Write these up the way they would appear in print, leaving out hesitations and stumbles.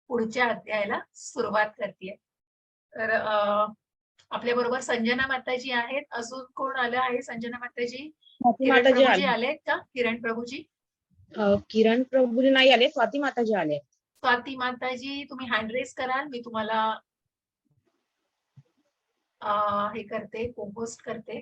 पुढच्या अध्यायाला सुरुवात करते. तर आपल्या बरोबर संजना माताजी आहेत. अजून कोण आलं आहे? संजना माताजी, किरण प्रभूजी आलेत का? किरण प्रभूजी, किरण प्रभूजी नाही आले, स्वाती माताजी आले. स्वाती माताजी तुम्ही हँड रेस कराल, मी तुम्हाला हे करते, पोस्ट करते.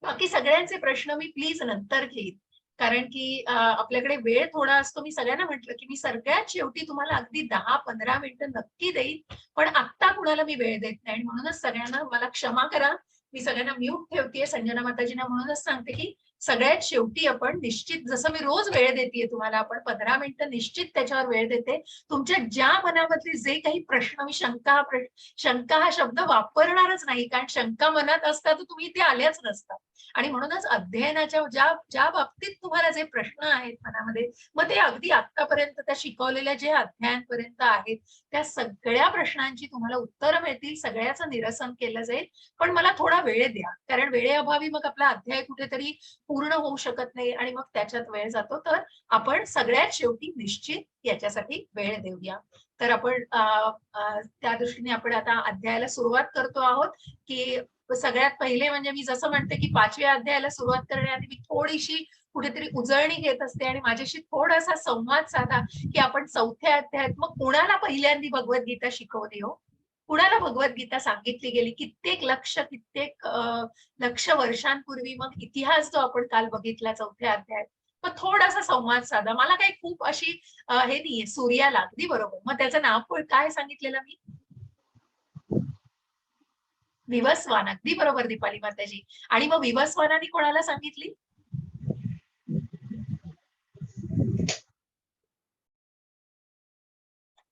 बाकी सगळ्यांचे प्रश्न मी प्लीज नंतर घेईन, कारण की आपल्याकडे वेळ थोडा असतो. मी सगळ्यांना म्हटलं की मी सगळ्यात शेवटी तुम्हाला अगदी 10-15 मिनिटं नक्की देईन, पण आत्ता कुणाला मी वेळ देत नाही. म्हणूनच सगळ्यांना मला क्षमा करा, मी सगळ्यांना म्यूट ठेवतेय. संजना माताजींना म्हणूनच सांगते की सगळ्यात शेवटी आपण निश्चित, जसं मी रोज वेळ देते तुम्हाला, आपण 15 मिनिटं निश्चित त्याच्यावर वेळ देते. तुमच्या ज्या मनामधले जे काही प्रश्न, मी शंका हा शब्द वापरणारच नाही, कारण शंका मनात असता तर तुम्ही ते आल्याच नसता. आणि म्हणूनच अध्ययनाच्या ज्या बाबतीत तुम्हाला जे प्रश्न आहेत मनामध्ये, मग ते अगदी आतापर्यंत त्या शिकवलेल्या जे अध्यायांपर्यंत आहेत त्या सगळ्या प्रश्नांची तुम्हाला उत्तरं मिळतील, सगळ्याचं निरसन केलं जाईल. पण मला थोडा वेळ द्या, कारण वेळेअभावी मग आपला अध्याय कुठेतरी पूर्ण होऊ शकत नाही आणि मग त्याच्यात वेळ जातो. तर आपण सगळ्यात शेवटी निश्चित याच्यासाठी वेळ देऊया. तर आपण त्या दृष्टीने आपण आता अध्यायाला सुरुवात करतो आहोत. की सगळ्यात पहिले म्हणजे मी जसं म्हणते की 5व्या अध्यायाला सुरुवात करण्याआधी मी थोडीशी कुठेतरी उजळणी घेत असते आणि माझ्याशी थोडासा संवाद साधा की आपण 4थ्या अध्यायात मग कुणाला पहिल्यांदी भगवद्गीता शिकवली हो, कुणाला भगवद्गीता सांगितली गेली, कित्येक लक्ष वर्षांपूर्वी. मग इतिहास जो आपण काल बघितला 4थ्या अध्यायात, मग थोडासा संवाद साधा. मला काही खूप अशी हे नाहीये, सूर्याला अगदी बरोबर. मग त्याचं नाव काय सांगितलेलं मी? विवस्वान. अगदी बरोबर दीपाली माताजी. आणि मग विवस्वानाने कोणाला सांगितली?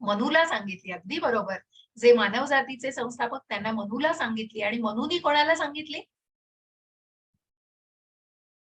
मनूला सांगितली. अगदी बरोबर. जे मानव जातीचे संस्थापक त्यांना मनूला सांगितली. आणि मनूनी कोणाला सांगितली?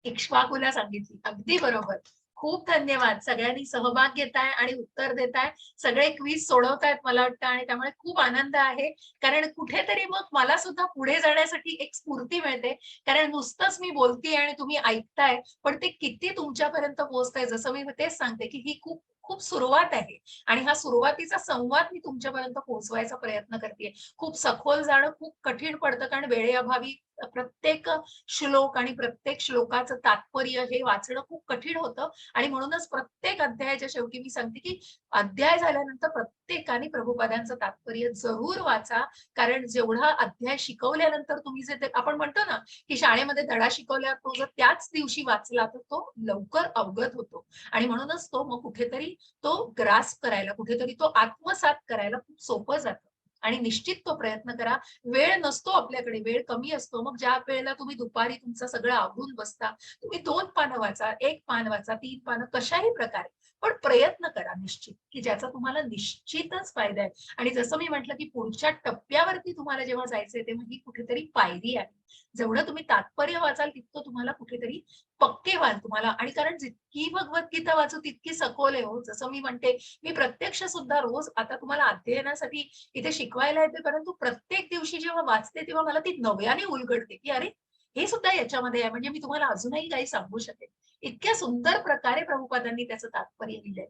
इक्ष्वाकूला सांगितली. अगदी बरोबर. खूप धन्यवाद. सगळ्यांनी सहभाग घेताय आणि उत्तर देताय. सगळे क्विज सोडवतायत मला वाटतं, आणि त्यामुळे खूप आनंद आहे. कारण कुठेतरी मग मला सुद्धा पुढे जाण्यासाठी एक स्फूर्ती मिळते. कारण नुसतंच मी बोलतेय आणि तुम्ही ऐकताय, पण ते किती तुमच्यापर्यंत पोहोचतंय. जसं मी तेच सांगते की ही खूप खूप सुरुवात आहे आणि हा सुरुवातीचा संवाद मी तुमच्यापर्यंत पोहोचवायचा प्रयत्न करते. खूप सखोल जाणं खूप कठीण पडतं, कारण वेळेअभावी प्रत्येक श्लोक आणि प्रत्येक श्लोकाचं तात्पर्य हे वाचणं खूप कठीण होतं. आणि म्हणूनच प्रत्येक अध्यायाच्या शेवटी मी सांगते की अध्याय झाल्यानंतर प्रत्येकाने प्रभुपादांचं तात्पर्य जरूर वाचा. कारण जेवढा अध्याय शिकवल्यानंतर तुम्ही जे आपण म्हणतो ना की शाळेमध्ये धडा शिकवल्यावर तो जर त्याच दिवशी वाचला तर तो लवकर अवगत होतो. आणि म्हणूनच तो मग कुठेतरी तो ग्रास्प करायला, कुठेतरी तो आत्मसात करायला खूप सोपं जातं. आणि निश्चित तो प्रयत्न करा. वेळ नसतो आपल्याकडे, वेळ कमी असतो. मग ज्या वेळेला तुम्ही दुपारी तुमचं सगळं आवरून बसता, तुम्ही 2 पानं वाचा, 1 पान वाचा, 3 पानं, कशाही प्रकारे, पण प्रयत्न करा निश्चित, की ज्याचा तुम्हाला निश्चितच फायदा आहे. आणि जसं मी म्हटलं की पुढच्या टप्प्यावरती तुम्हाला जेव्हा जायचंय तेव्हा ही कुठेतरी पायरी आहे. जेवढं तुम्ही तात्पर्य वाचाल तितकं तुम्हाला कुठेतरी पक्के व्हाल तुम्हाला. आणि कारण जितकी भगवद्गीता वाचू तितकी सखोल आहे हो. जसं मी म्हणते, मी प्रत्यक्ष सुद्धा रोज आता तुम्हाला अध्ययनासाठी इथे शिकवायला येते, परंतु प्रत्येक दिवशी जेव्हा वाचते तेव्हा मला ती नव्याने उलगडते की अरे हे सुद्धा याच्यामध्ये आहे, म्हणजे मी तुम्हाला अजूनही काही सांगू शकेल. इतक्या सुंदर प्रकारे प्रभुपादांनी त्याचं तात्पर्य लिहिलंय.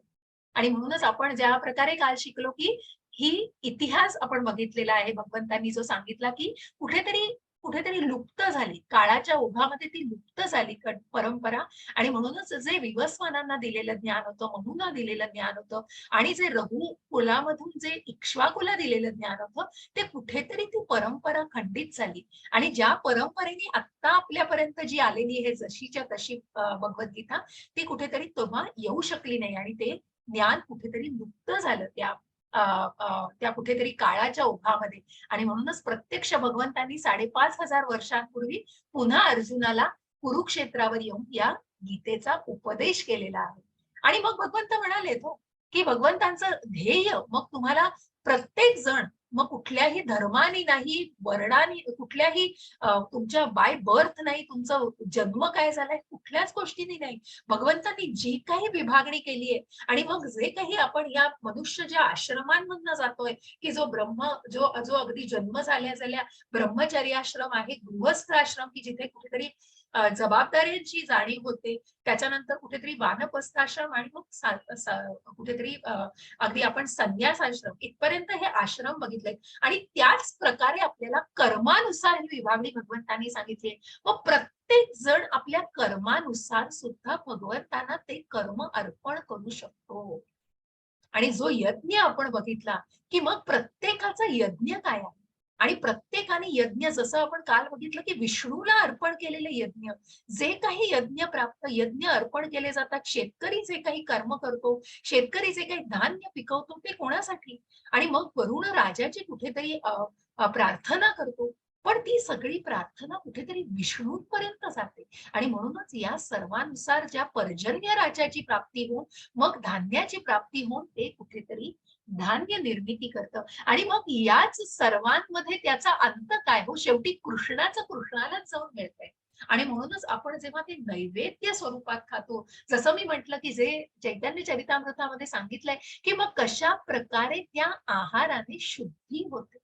आणि म्हणूनच आपण ज्या प्रकारे काल शिकलो की ही इतिहास आपण बघितलेला आहे, भगवंतांनी जो सांगितला की कुठेतरी कुठेतरी लुप्त झाली, काळाच्या ओघामध्ये ती लुप्त झाली परंपरा. आणि म्हणूनच जे विवस्वानांना दिलेलं ज्ञान होतं, मनूंना दिलेलं ज्ञान होतं, आणि जे रघु कुलामधून जे इक्ष्वाकुला दिलेलं ज्ञान होतं, ते कुठेतरी ती परंपरा खंडित झाली. आणि ज्या परंपरेने आता आपल्यापर्यंत जी आलेली आहे जशीच्या तशी भगवद्गीता, ती कुठेतरी तेव्हा येऊ शकली नाही. आणि ते ज्ञान कुठेतरी लुप्त झालं त्या कुठेतरी काळाच्या ओघामध्ये. आणि म्हणूनच प्रत्यक्ष भगवंतांनी 5,500 वर्षांपूर्वी पुन्हा अर्जुनाला कुरुक्षेत्रावर येऊन या गीतेचा उपदेश केलेला आहे. आणि मग भगवंत म्हणाले तो की भगवंतांचं ध्येय मग तुम्हाला प्रत्येक जण, मग कुठल्याही धर्मानी नाही, वर्णानी, कुठल्याही तुमच्या बाय बर्थ नाही, तुमचा जन्म काय झालाय, कुठल्याच गोष्टीनी नाही. भगवंतांनी जी काही विभागणी केली आहे, आणि मग जे काही आपण या मनुष्य ज्या आश्रमांमधनं जातोय, की जो जो अगदी जन्म झाल्या झाल्या ब्रह्मचर्याश्रम आहे, गृहस्थ आश्रम, की जिथे कुठेतरी जबाबदाऱ्यांची जाणीव होते. त्याच्यानंतर कुठेतरी वानप्रस्थाश्रम आणि मग कुठेतरी अगदी आपण संन्यास आश्रम इथपर्यंत हे आश्रम बघितले आणि त्याच प्रकारे आपल्याला कर्मानुसार ही विभागणी भगवंतांनी सांगितली. मग प्रत्येक जण आपल्या कर्मानुसार सुद्धा भगवंतांना ते कर्म अर्पण करू शकतो. आणि जो यज्ञ आपण बघितला की मग प्रत्येकाचा यज्ञ काय आहे आणि प्रत्येकाने यज्ञ जसं आपण काल बघितलं की विष्णूला अर्पण केलेले यज्ञ, जे काही यज्ञ प्राप्त यज्ञ अर्पण केले जातात, शेतकरी जे काही कर्म करतो, शेतकरी जे काही धान्य पिकवतो ते कोणासाठी आणि मग वरुण राजाची कुठेतरी प्रार्थना करतो, पण ती सगळी प्रार्थना कुठेतरी विष्णूंपर्यंत जाते आणि म्हणूनच या सर्वानुसार ज्या पर्जन्य राजाची प्राप्ती होऊन मग धान्याची प्राप्ती होऊन ते कुठेतरी धान्य निर्मिती करतं आणि मग याच सर्वांमध्ये त्याचा अंत काय हो, शेवटी कृष्णाचं कृष्णालाच जाऊन मिळतंय. आणि म्हणूनच आपण जेव्हा ते नैवेद्य स्वरूपात खातो, जसं मी म्हटलं की जे चैतन्य चरितामृतामध्ये सांगितलंय की मग कशा प्रकारे त्या आहाराने शुद्धी होते.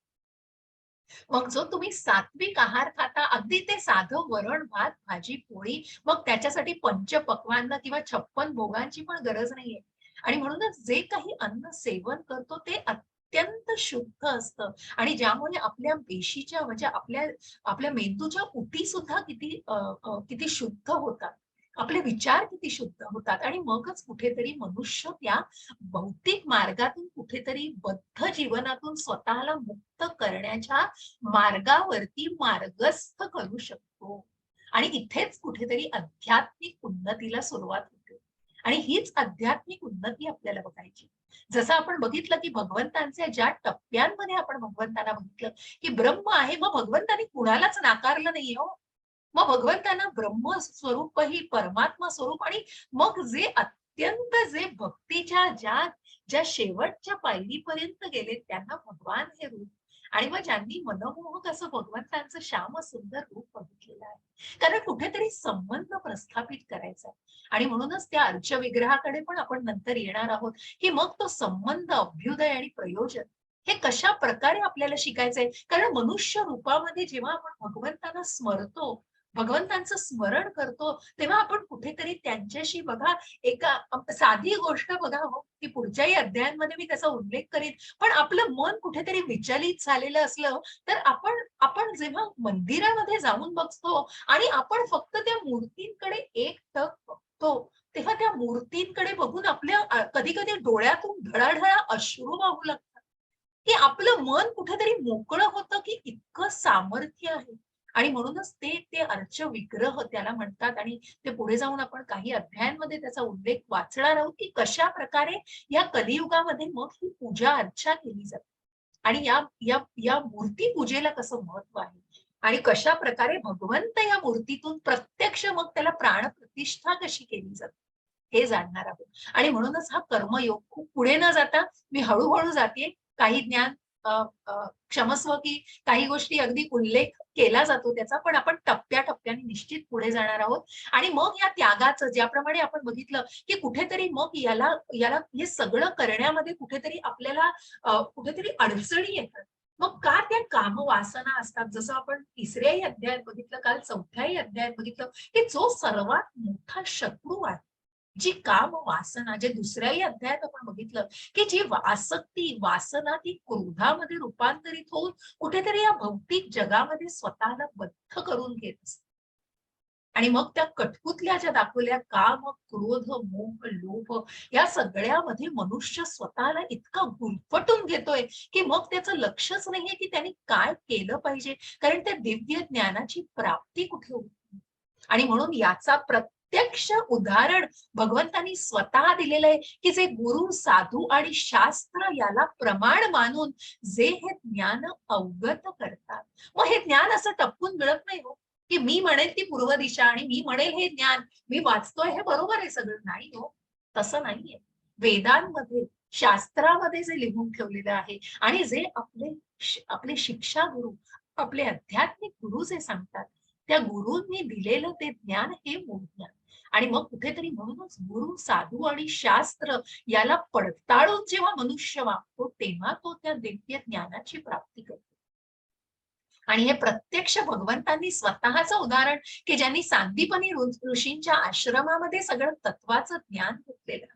मग जो तुम्ही सात्विक आहार खाता, अगदी ते साधं वरण भात भाजी पोळी, मग त्याच्यासाठी पंचपक्वान्न किंवा 56 भोगांची पण गरज नाहीये. आणि म्हणूनच जे काही अन्न सेवन करतो ते अत्यंत शुद्ध असतं आणि ज्यामुळे आपल्या पेशीच्या म्हणजे आपल्या आपल्या मेंदूच्या उती सुद्धा किती शुद्ध होतात. आपले विचार किती शुद्ध होतात आणि मगच कुठेतरी मनुष्य त्या भौतिक मार्गातून कुठेतरी बद्ध जीवनातून स्वतःला मुक्त करण्याच्या मार्गावरती मार्गस्थ करू शकतो. आणि इथेच कुठेतरी आध्यात्मिक उन्नतीला सुरुवात होते. आणि हीच आध्यात्मिक उन्नती आपल्याला बघायची. जसं आपण बघितलं की भगवंतांच्या ज्या टप्प्यांमध्ये आपण भगवंतांना बघितलं की ब्रह्म आहे, मग भगवंतांनी कुणालाच नाकारलं नाहीये हो. मग भगवंतांना ब्रह्म स्वरूप ही परमात्मा स्वरूप आणि मग जे भक्तीच्या ज्या ज्या शेवटच्या पायरीपर्यंत गेले त्यांना भगवान हे रूप आणि मग ज्यांनी मनमोहक असं भगवंतांचं श्याम सुंदर रूप बघितलेलं आहे. कारण कुठेतरी संबंध प्रस्थापित करायचा आणि म्हणूनच त्या अर्च विग्रहाकडे पण आपण नंतर येणार आहोत की मग तो संबंध, अभ्युदय आणि प्रयोजन हे कशा प्रकारे आपल्याला शिकायचंय. कारण मनुष्य रूपामध्ये जेव्हा आपण भगवंतांना स्मरतो, भगवंतांचं स्मरण करतो, तेव्हा आपण कुठेतरी त्यांच्याशी बघा एका साधी गोष्ट बघा हो, की पुढच्याही अध्यायांमध्ये मी त्याचा उल्लेख करीन. पण आपलं मन कुठेतरी विचलित झालेलं असलं, तर आपण जेव्हा मंदिरामध्ये जाऊन बघतो आणि आपण फक्त त्या मूर्तींकडे एकटक बघतो, तेव्हा त्या मूर्तींकडे बघून आपल्या कधी-कधी डोळ्यातून ढळाढळा अश्रू वाहू लागतात, की आपलं मन कुठेतरी मोकळं होतं, की इतकं सामर्थ्य आहे. आणि म्हणूनच ते ते अर्च विग्रह त्याला म्हणतात आणि ते पुढे जाऊन आपण काही अध्यायांमध्ये त्याचा उल्लेख वाचणार आहोत, की कशा प्रकारे या कलियुगामध्ये मग ही पूजा अर्चा केली जाते. आणि या या या मूर्ती पूजेला कसं महत्व आहे आणि कशा प्रकारे भगवंत या मूर्तीतून प्रत्यक्ष मग त्याला प्राणप्रतिष्ठा कशी केली जाते हे जाणणार आहोत. आणि म्हणूनच हा कर्मयोग खूप पुढे न जाता मी हळूहळू जाते. काही ज्ञान अ, अ, क्षमस्व की काही गोष्टी अगदी उल्लेख केला जातो त्याचा, पण आपण टप्प्याटप्प्याने निश्चित पुढे जाणार आहोत. आणि मग या त्यागाचं ज्याप्रमाणे आपण बघितलं की कुठेतरी मग याला याला हे सगळं करण्यामध्ये कुठेतरी आपल्याला कुठेतरी अडचणी येतात. मग का त्या कामवासना असतात, जसं आपण तिसऱ्याही अध्यायात बघितलं, काल चौथ्याही अध्यायात बघितलं की जो सर्वात मोठा शत्रू आहे, जी काम वासना, जे दुसऱ्याही अध्यायात आपण बघितलं की जी आसक्ती वासना ती क्रोधामध्ये रूपांतरित होऊन कुठेतरी या भौतिक जगामध्ये स्वतःला बद्ध करून घेत असते. आणि मग त्या कठपुतल्या ज्या दाखवल्या काम, क्रोध, मोह, लोभ या सगळ्यामध्ये मनुष्य स्वतःला इतका गुरफटून घेतोय की मग त्याचं लक्षच नाहीये की त्यांनी काय केलं पाहिजे. कारण त्या दिव्य ज्ञानाची प्राप्ती कुठे होती. आणि म्हणून याचा प्रत्यक्ष उदाहरण भगवंतांनी स्वतः दिलेलं आहे की जे गुरु, साधू आणि शास्त्र याला प्रमाण मानून जे हे ज्ञान अवगत करतात. मग हे ज्ञान असं टपकून मिळत नाही हो, की मी म्हणेल ती पूर्व दिशा आणि मी म्हणेल हे ज्ञान मी वाचतोय हे बरोबर आहे सगळं. नाही हो, तसं नाहीये. वेदांमध्ये, शास्त्रामध्ये जे लिहून ठेवलेलं आहे आणि जे आपले शिक्षा गुरु, आपले आध्यात्मिक गुरु जे सांगतात, त्या गुरूंनी दिलेलं ते ज्ञान हे मूळ ज्ञान. आणि मग कुठेतरी म्हणूनच गुरु, साधू आणि शास्त्र याला पडताळून जेव्हा मनुष्य वागतो, तेव्हा तो त्या दिव्य ज्ञानाची प्राप्ती करतो. आणि हे प्रत्यक्ष भगवंतांनी स्वतःचं उदाहरण, की ज्यांनी सांदीपनी ऋषींच्या आश्रमामध्ये सगळं तत्वाचं ज्ञान घेतलेलं आहे.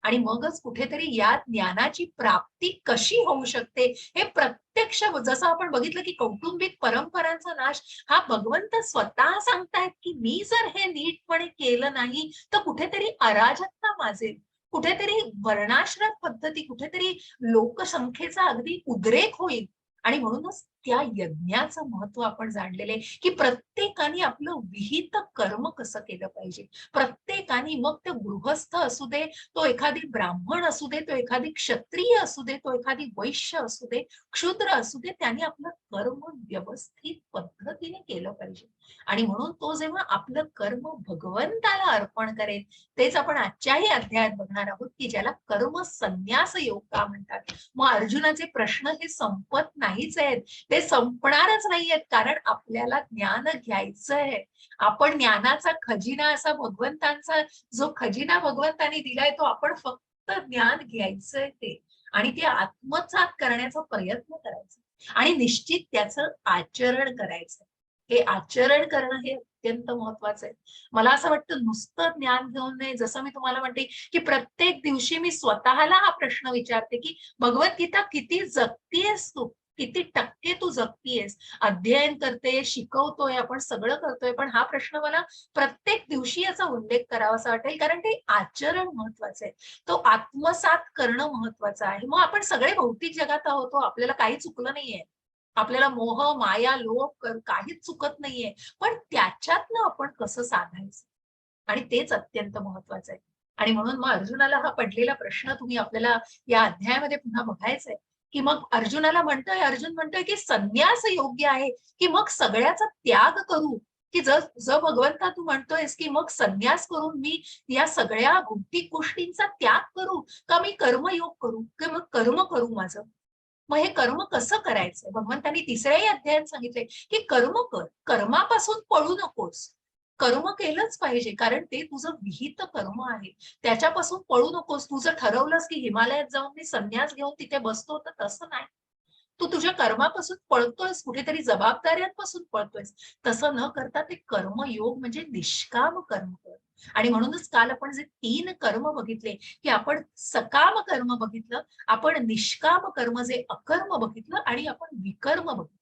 आणि मगच कुठेतरी या ज्ञानाची प्राप्ती कशी होऊ शकते हे प्रत्यक्ष, जसं आपण बघितलं की कौटुंबिक परंपरांचा नाश हा भगवंत स्वतः सांगतायत की मी जर हे नीटपणे केलं नाही तर कुठेतरी अराजकता माजेल, कुठेतरी वर्णाश्रम पद्धती, कुठेतरी लोकसंख्येचा अगदी उद्रेक होईल. आणि म्हणूनच त्या यज्ञाचं महत्व आपण जाणलेले, की प्रत्येकाने आपलं विहित कर्म कसं केलं पाहिजे. प्रत्येकाने, मग ते गृहस्थ असू दे, तो एखादी ब्राह्मण असू दे, तो एखादी क्षत्रिय असू दे, तो एखादी वैश्य असू दे, क्षुद्र असू दे, त्याने आपलं कर्म व्यवस्थित पद्धतीने केलं पाहिजे. आणि म्हणून तो जेव्हा आपलं कर्म भगवंताला अर्पण करेल, तेच आपण आजच्याही अध्यायात बघणार आहोत, की ज्याला कर्म संन्यास योग का म्हणतात. मग अर्जुनाचे प्रश्न हे संपत नाहीच आहेत, ते संपणारच नाहीयेत, कारण आपल्याला ज्ञान घ्यायचं आहे. आपण ज्ञानाचा खजिना, असा भगवंतांचा जो खजिना भगवंतांनी दिलाय, तो आपण फक्त ज्ञान घ्यायचंय ते, आणि ते आत्मसात करण्याचा प्रयत्न करायचा आणि निश्चित त्याचं आचरण करायचं. हे आचरण करणं हे अत्यंत महत्वाचं आहे. मला असं वाटतं नुसतं ज्ञान घेऊन नाही, जसं मी तुम्हाला म्हणते की प्रत्येक दिवशी मी स्वतःला हा प्रश्न विचारते की भगवद्गीता किती जगतीयस तू, किती टक्के तू जगतीयस. अध्ययन करते, शिकवतोय, आपण सगळं करतोय, पण हा प्रश्न मला प्रत्येक दिवशी याचा उल्लेख करावासा वाटेल, कारण ते आचरण महत्वाचं आहे, तो आत्मसात करणं महत्वाचं आहे. मग आपण सगळे भौतिक जगात आहोत, आपल्याला काही चुकलं नाहीये, आपल्याला मोह माया लोभ काहीच चुकत नाहीये, पण त्याच्यातनं आपण कसं साधायचं, आणि तेच अत्यंत महत्वाचं आहे. आणि म्हणून मग अर्जुनाला हा पडलेला प्रश्न तुम्ही आपल्याला या अध्यायामध्ये पुन्हा बघायचा आहे, की मग अर्जुन म्हणतोय की संन्यास योग्य आहे, की मग सगळ्याचा त्याग करू, की जर जर भगवंता तू म्हणतोयस की मग संन्यास करून मी या सगळ्या भौतिक गोष्टींचा त्याग करू, का मी कर्मयोग करू, की मग कर्म करू माझं. मग हे कर्म कसं करायचं, भगवंतांनी तिसऱ्याही अध्यायात सांगितलंय की कर्म कर, कर्मापासून पळू नकोस, कर्म केलंच पाहिजे, कारण ते तुझं विहित कर्म आहे, त्याच्यापासून पळू नकोस. तुझं ठरवलंस की हिमालयात जाऊन मी संन्यास घेऊन तिथे बसतो, तर तसं नाही, तू तुझ्या कर्मापासून पळतोयस, कुठेतरी जबाबदाऱ्यांपासून पळतोयस. तसं न करता ते कर्मयोग म्हणजे निष्काम कर्म कर. आणि म्हणूनच काल आपण जे 3 कर्म बघितले, की आपण सकाम कर्म बघितलं, आपण निष्काम कर्म जे अकर्म बघितलं, आणि आपण विकर्म बघितलं.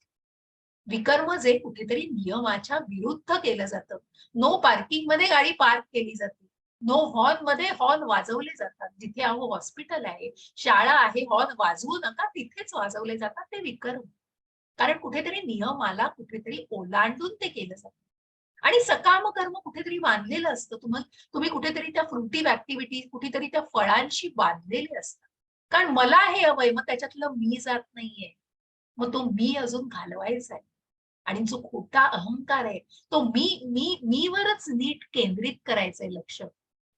विकर्म जे कुठेतरी नियमाच्या विरुद्ध केलं जातं. नो पार्किंग मध्ये गाडी पार्क केली जाते, नो हॉर्न मध्ये हॉर्न वाजवले जातात. जिथे अहो हॉस्पिटल आहे, शाळा आहे, हॉर्न वाजवू नका तिथेच वाजवले जातात, ते विकर्म. कारण कुठेतरी नियमाला कुठेतरी ओलांडून ते केलं जातं. आणि सकाम कर्म कुठेतरी बांधलेलं असतं, तुम्ही कुठेतरी त्या फ्रुटिव्ह ऍक्टिव्हिटी, कुठेतरी त्या फळांशी बांधलेले असतात. कारण मला हे हवंय, मग त्याच्यातलं मी जात नाहीये, मग तो मी अजून घालवायचा आहे. आणि जो खोटा अहंकार आहे, तो मीवरच नीट केंद्रित करायचंय लक्ष.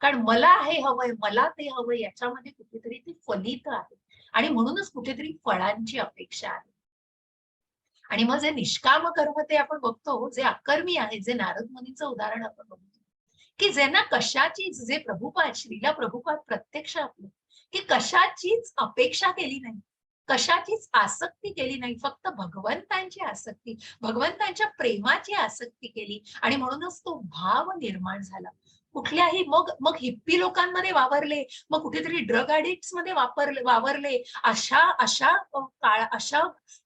कारण मला हे हवंय, मला ते हवंय, याच्यामध्ये कुठेतरी ते फलित आहे, आणि म्हणूनच कुठेतरी फळांची अपेक्षा आहे. आणि मग जे निष्काम कर्म ते आपण बघतो, जे अकर्मी आहे, जे नारद मुनीचं उदाहरण आपण बघतो, की ज्यांना कशाचीच, जे प्रभुपाद श्रीला प्रभुपाद प्रत्यक्ष आपलं, की कशाचीच अपेक्षा केली नाही, कशाचीच आसक्ती केली नाही, फक्त भगवंतांची आसक्ती, भगवंतांच्या प्रेमाची आसक्ती केली, आणि म्हणूनच तो भाव निर्माण झाला. कुठल्याही, मग मग हिप्पी लोकांमध्ये वावरले, मग कुठेतरी ड्रग ऍडिक्ट्स मध्ये वावरले, अशा अशा अशा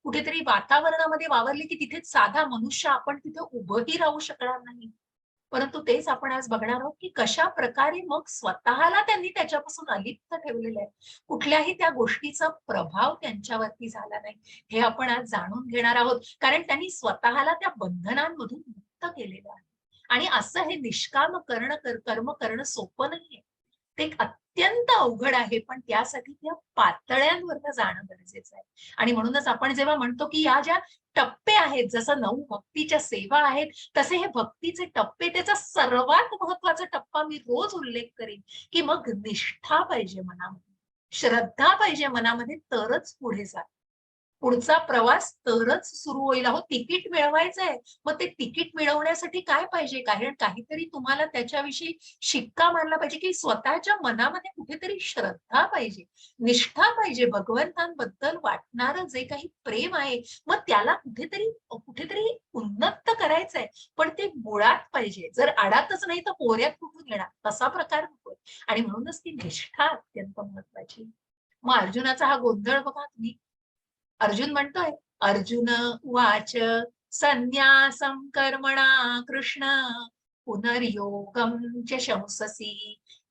कुठेतरी वातावरणामध्ये वावरले की तिथे साधा मनुष्य आपण तिथे उभंही राहू शकणार नाही. परंतु तेच आपण आज बघणार आहोत, की कशा प्रकारे मग स्वतःला त्यांनी त्याच्यापासून अलिप्त ठेवलेलं आहे, कुठल्याही त्या गोष्टीचा प्रभाव त्यांच्यावरती झाला नाही, हे आपण आज जाणून घेणार आहोत, कारण त्यांनी स्वतःला त्या बंधनांमधून मुक्त केलेलं आहे. आणि असं हे निष्काम कर्म करणं सोपं नाहीये, ते एक अत्यंत अवघड आहे, पण त्यासाठी त्या पातळ्यांवर जाणं गरजेचं आहे. आणि म्हणूनच आपण जेव्हा म्हणतो की या ज्या टप्पे आहेत, जसं 9 भक्तीच्या सेवा आहेत, तसे हे भक्तीचे टप्पे, त्याचा सर्वात महत्वाचा टप्पा मी रोज उल्लेख करेन, की मग निष्ठा पाहिजे मनामध्ये, श्रद्धा पाहिजे मनामध्ये, तरच पुढे जा. पुढचा प्रवास तरच सुरू होईल. अहो तिकीट मिळवायचंय, मग ते तिकीट मिळवण्यासाठी काय पाहिजे, कारण काहीतरी तुम्हाला त्याच्याविषयी शिक्का मारला पाहिजे, की स्वतःच्या मनामध्ये कुठेतरी श्रद्धा पाहिजे, निष्ठा पाहिजे, भगवंतांबद्दल वाटणारं जे काही प्रेम आहे, मग त्याला कुठेतरी कुठेतरी उन्नत करायचंय, पण ते मुळात पाहिजे. जर आडातच नाही तर पोऱ्यात कुठून येणार, तसा प्रकार नकोय. आणि म्हणूनच ती निष्ठा अत्यंत महत्वाची. मग अर्जुनाचा हा गोंधळ बघा तुम्ही. अर्जुन म्हणतोय, अर्जुन उवाच संन्यासं कर्मणा कृष्ण पुनर्योगं च शंससि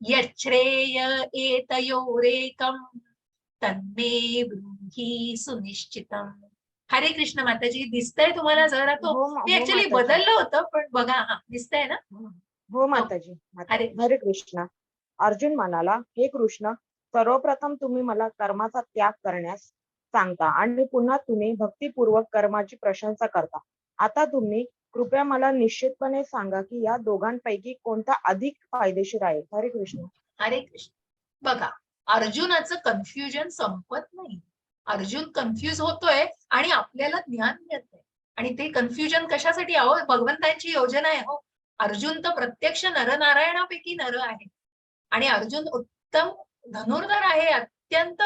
यच्छ्रेय एतयोरेकं तन्मे ब्रूहि सुनिश्चितम्. हरे कृष्ण माताजी. दिसतंय तुम्हाला जरा तो, मी हो ऍक्च्युली माताजी. बदललं होतं पण बघा, हा दिसतंय ना. हो माताजी. हरे हरे कृष्ण. अर्जुन म्हणाला, हे कृष्ण, सर्वप्रथम तुम्ही मला कर्माचा त्याग करण्यास सांगता आणि पुन्हा तुम्ही भक्तिपूर्वक कर्माची प्रशंसा करता. आता तुम्ही कृपया मला निश्चितपणे सांगा की या दोघांपैकी कोणता अधिक फायदेशीर आहे. हरे कृष्ण. हरे कृष्ण. बघा, अर्जुनाचं कन्फ्युजन संपत नाही. अर्जुन कन्फ्युज होतोय आणि आपल्याला ज्ञान मिळत नाही. आणि ते कन्फ्युजन कशासाठी? अहो भगवंतांची योजना आहे हो. अर्जुन तर प्रत्यक्ष नरनारायणापैकी नर आहे आणि अर्जुन उत्तम धनुर्धर आहे. अत्यंत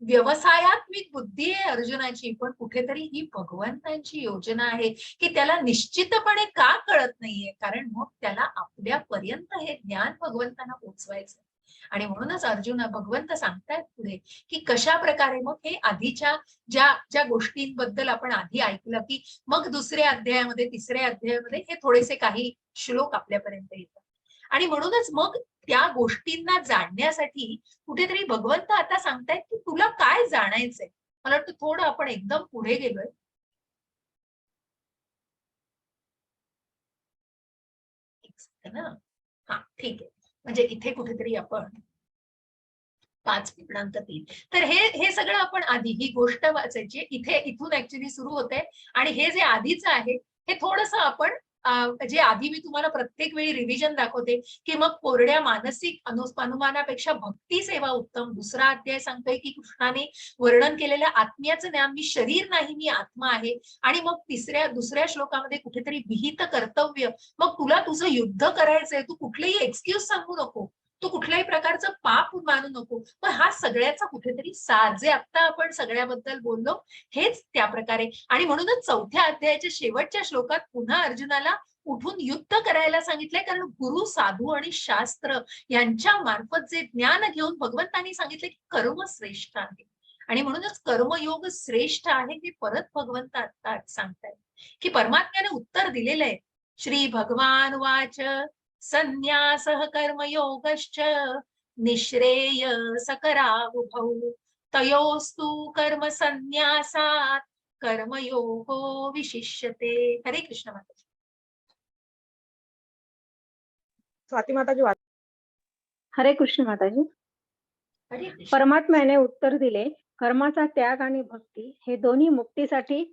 व्यवसायात्मिक बुद्धी आहे अर्जुनाची, पण कुठेतरी ही भगवंतांची योजना आहे की त्याला निश्चितपणे का कळत नाहीये, कारण मग त्याला आपल्यापर्यंत हे ज्ञान भगवंतांना पोचवायचं. आणि म्हणूनच अर्जुन भगवंत सांगतायत पुढे की कशा प्रकारे मग हे आधीच्या ज्या ज्या गोष्टींबद्दल आपण आधी ऐकलं, की मग दुसऱ्या अध्यायामध्ये तिसऱ्या अध्यायामध्ये हे थोडेसे काही श्लोक आपल्यापर्यंत येतात. आणि म्हणूनच मग त्या गोष्टींना जाणण्यासाठी कुठेतरी भगवंत आता सांगतायत की तुला काय जाणायचंय. मला वाटतं थोडं आपण एकदम पुढे गेलोय. ना हा ठीक आहे. म्हणजे इथे कुठेतरी आपण 5.3. तर हे सगळं आपण आधी ही गोष्ट वाचायची. इथे इथून ऍक्च्युली सुरू होते आणि हे जे आधीच आहे हे थोडस आपण जे आधी मी तुम्हाला प्रत्येक वेळी रिव्हिजन दाखवते की मग कोरड्या मानसिक अनुमानापेक्षा भक्ती सेवा उत्तम. दुसरा अध्याय सांगतोय की कृष्णाने वर्णन केलेल्या आत्म्याचं ज्ञान, मी शरीर नाही मी आत्मा आहे. आणि मग दुसऱ्या श्लोकामध्ये कुठेतरी विहित कर्तव्य, मग तुला तुझं युद्ध करायचंय, तू कुठलेही एक्सक्यूज सांगू नको, तू कुठल्याही प्रकारचं पाप मानू नको. पण हा सगळ्याचा कुठेतरी सार जे आता आपण सगळ्याबद्दल बोललो हेच त्या प्रकारे. आणि म्हणूनच चौथ्या अध्यायाच्या शेवटच्या श्लोकात पुन्हा अर्जुनाला उठून युद्ध करायला सांगितलंय, कारण गुरु साधू आणि शास्त्र यांच्या मार्फत जे ज्ञान घेऊन भगवंतांनी सांगितले की कर्म श्रेष्ठ आहे. आणि म्हणूनच कर्मयोग श्रेष्ठ आहे हे परत भगवंत आता सांगतायत की परमात्म्याने उत्तर दिलेलं आहे. श्री भगवान वाच संन्यासः कर्मयोगश्च निःश्रेयसकरावुभौ तयोस्तु कर्म संन्यासात् कर्मयोगो विशिष्यते. हरे कृष्ण माता. स्वाती माताजी. हरे कृष्ण माताजी. हरे कृष्ण. परमात्म्याने उत्तर दिले, कर्माचा त्याग आणि भक्ती हे दोन्ही मुक्तीसाठी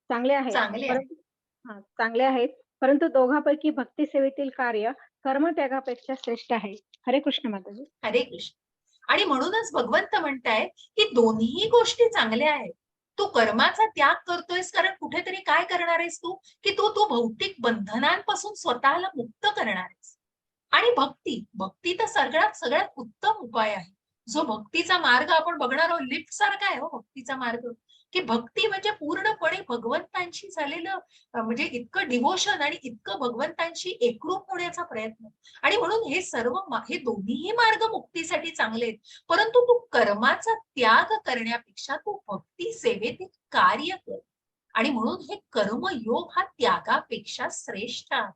चांगले आहेत. चांगले आहे. चांगले आहेत, परंतु दोघांपैकी भक्ती सेवेतील कार्य कर्मत्यागापेक्षा श्रेष्ठ आहे. हरे कृष्ण माताजी. हरे कृष्ण. आणि म्हणूनच भगवंत म्हणताय की दोन्ही गोष्टी चांगल्या आहेत. तू कर्माचा त्याग करतोयस कारण कुठेतरी काय करणार आहेस तू, की तू भौतिक बंधनांपासून स्वतःला मुक्त करणार आहेस. आणि भक्ती तर सगळ्यात उत्तम उपाय आहे. जो भक्तीचा मार्ग आपण बघणार आहोत, लिफ्ट सारखा आहे हो भक्तीचा मार्ग. की भक्ती म्हणजे पूर्णपणे भगवंतांशी झालेलं म्हणजे इतकं डिव्होशन आणि इतकं भगवंतांशी एकरूप होण्याचा प्रयत्न. आणि म्हणून हे दोन्हीही मार्ग मुक्तीसाठी चांगले आहेत. परंतु तू कर्माचा त्याग करण्यापेक्षा तू भक्ती सेवेतील कार्य कर. आणि म्हणून हे कर्मयोग हा त्यागापेक्षा श्रेष्ठ आहे.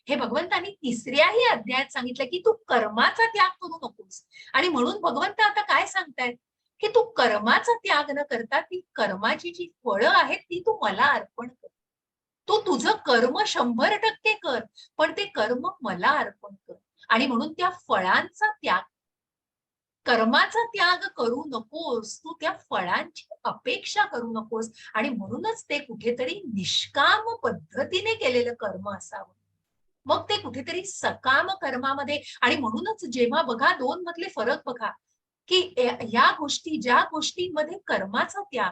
हे भगवंतांनी तिसऱ्याही अध्यायात सांगितलं की तू कर्माचा त्याग करू नकोस. आणि म्हणून भगवंत आता काय सांगतायत की तू कर्माचा त्याग न करता ती कर्माची जी फळं आहेत ती तू मला अर्पण कर. तू तुझं कर्म 100% कर, पण ते कर्म मला अर्पण कर. आणि म्हणून त्या फळांचा त्याग, कर्माचा त्याग करू नकोस, तू त्या फळांची अपेक्षा करू नकोस. आणि म्हणूनच ते कुठेतरी निष्काम पद्धतीने केलेलं कर्म असावं. मग ते कुठेतरी सकाम कर्मामध्ये. आणि म्हणूनच जेव्हा बघा दोन मधले फरक बघा की ज्या गोष्टींमध्ये कर्माचा त्याग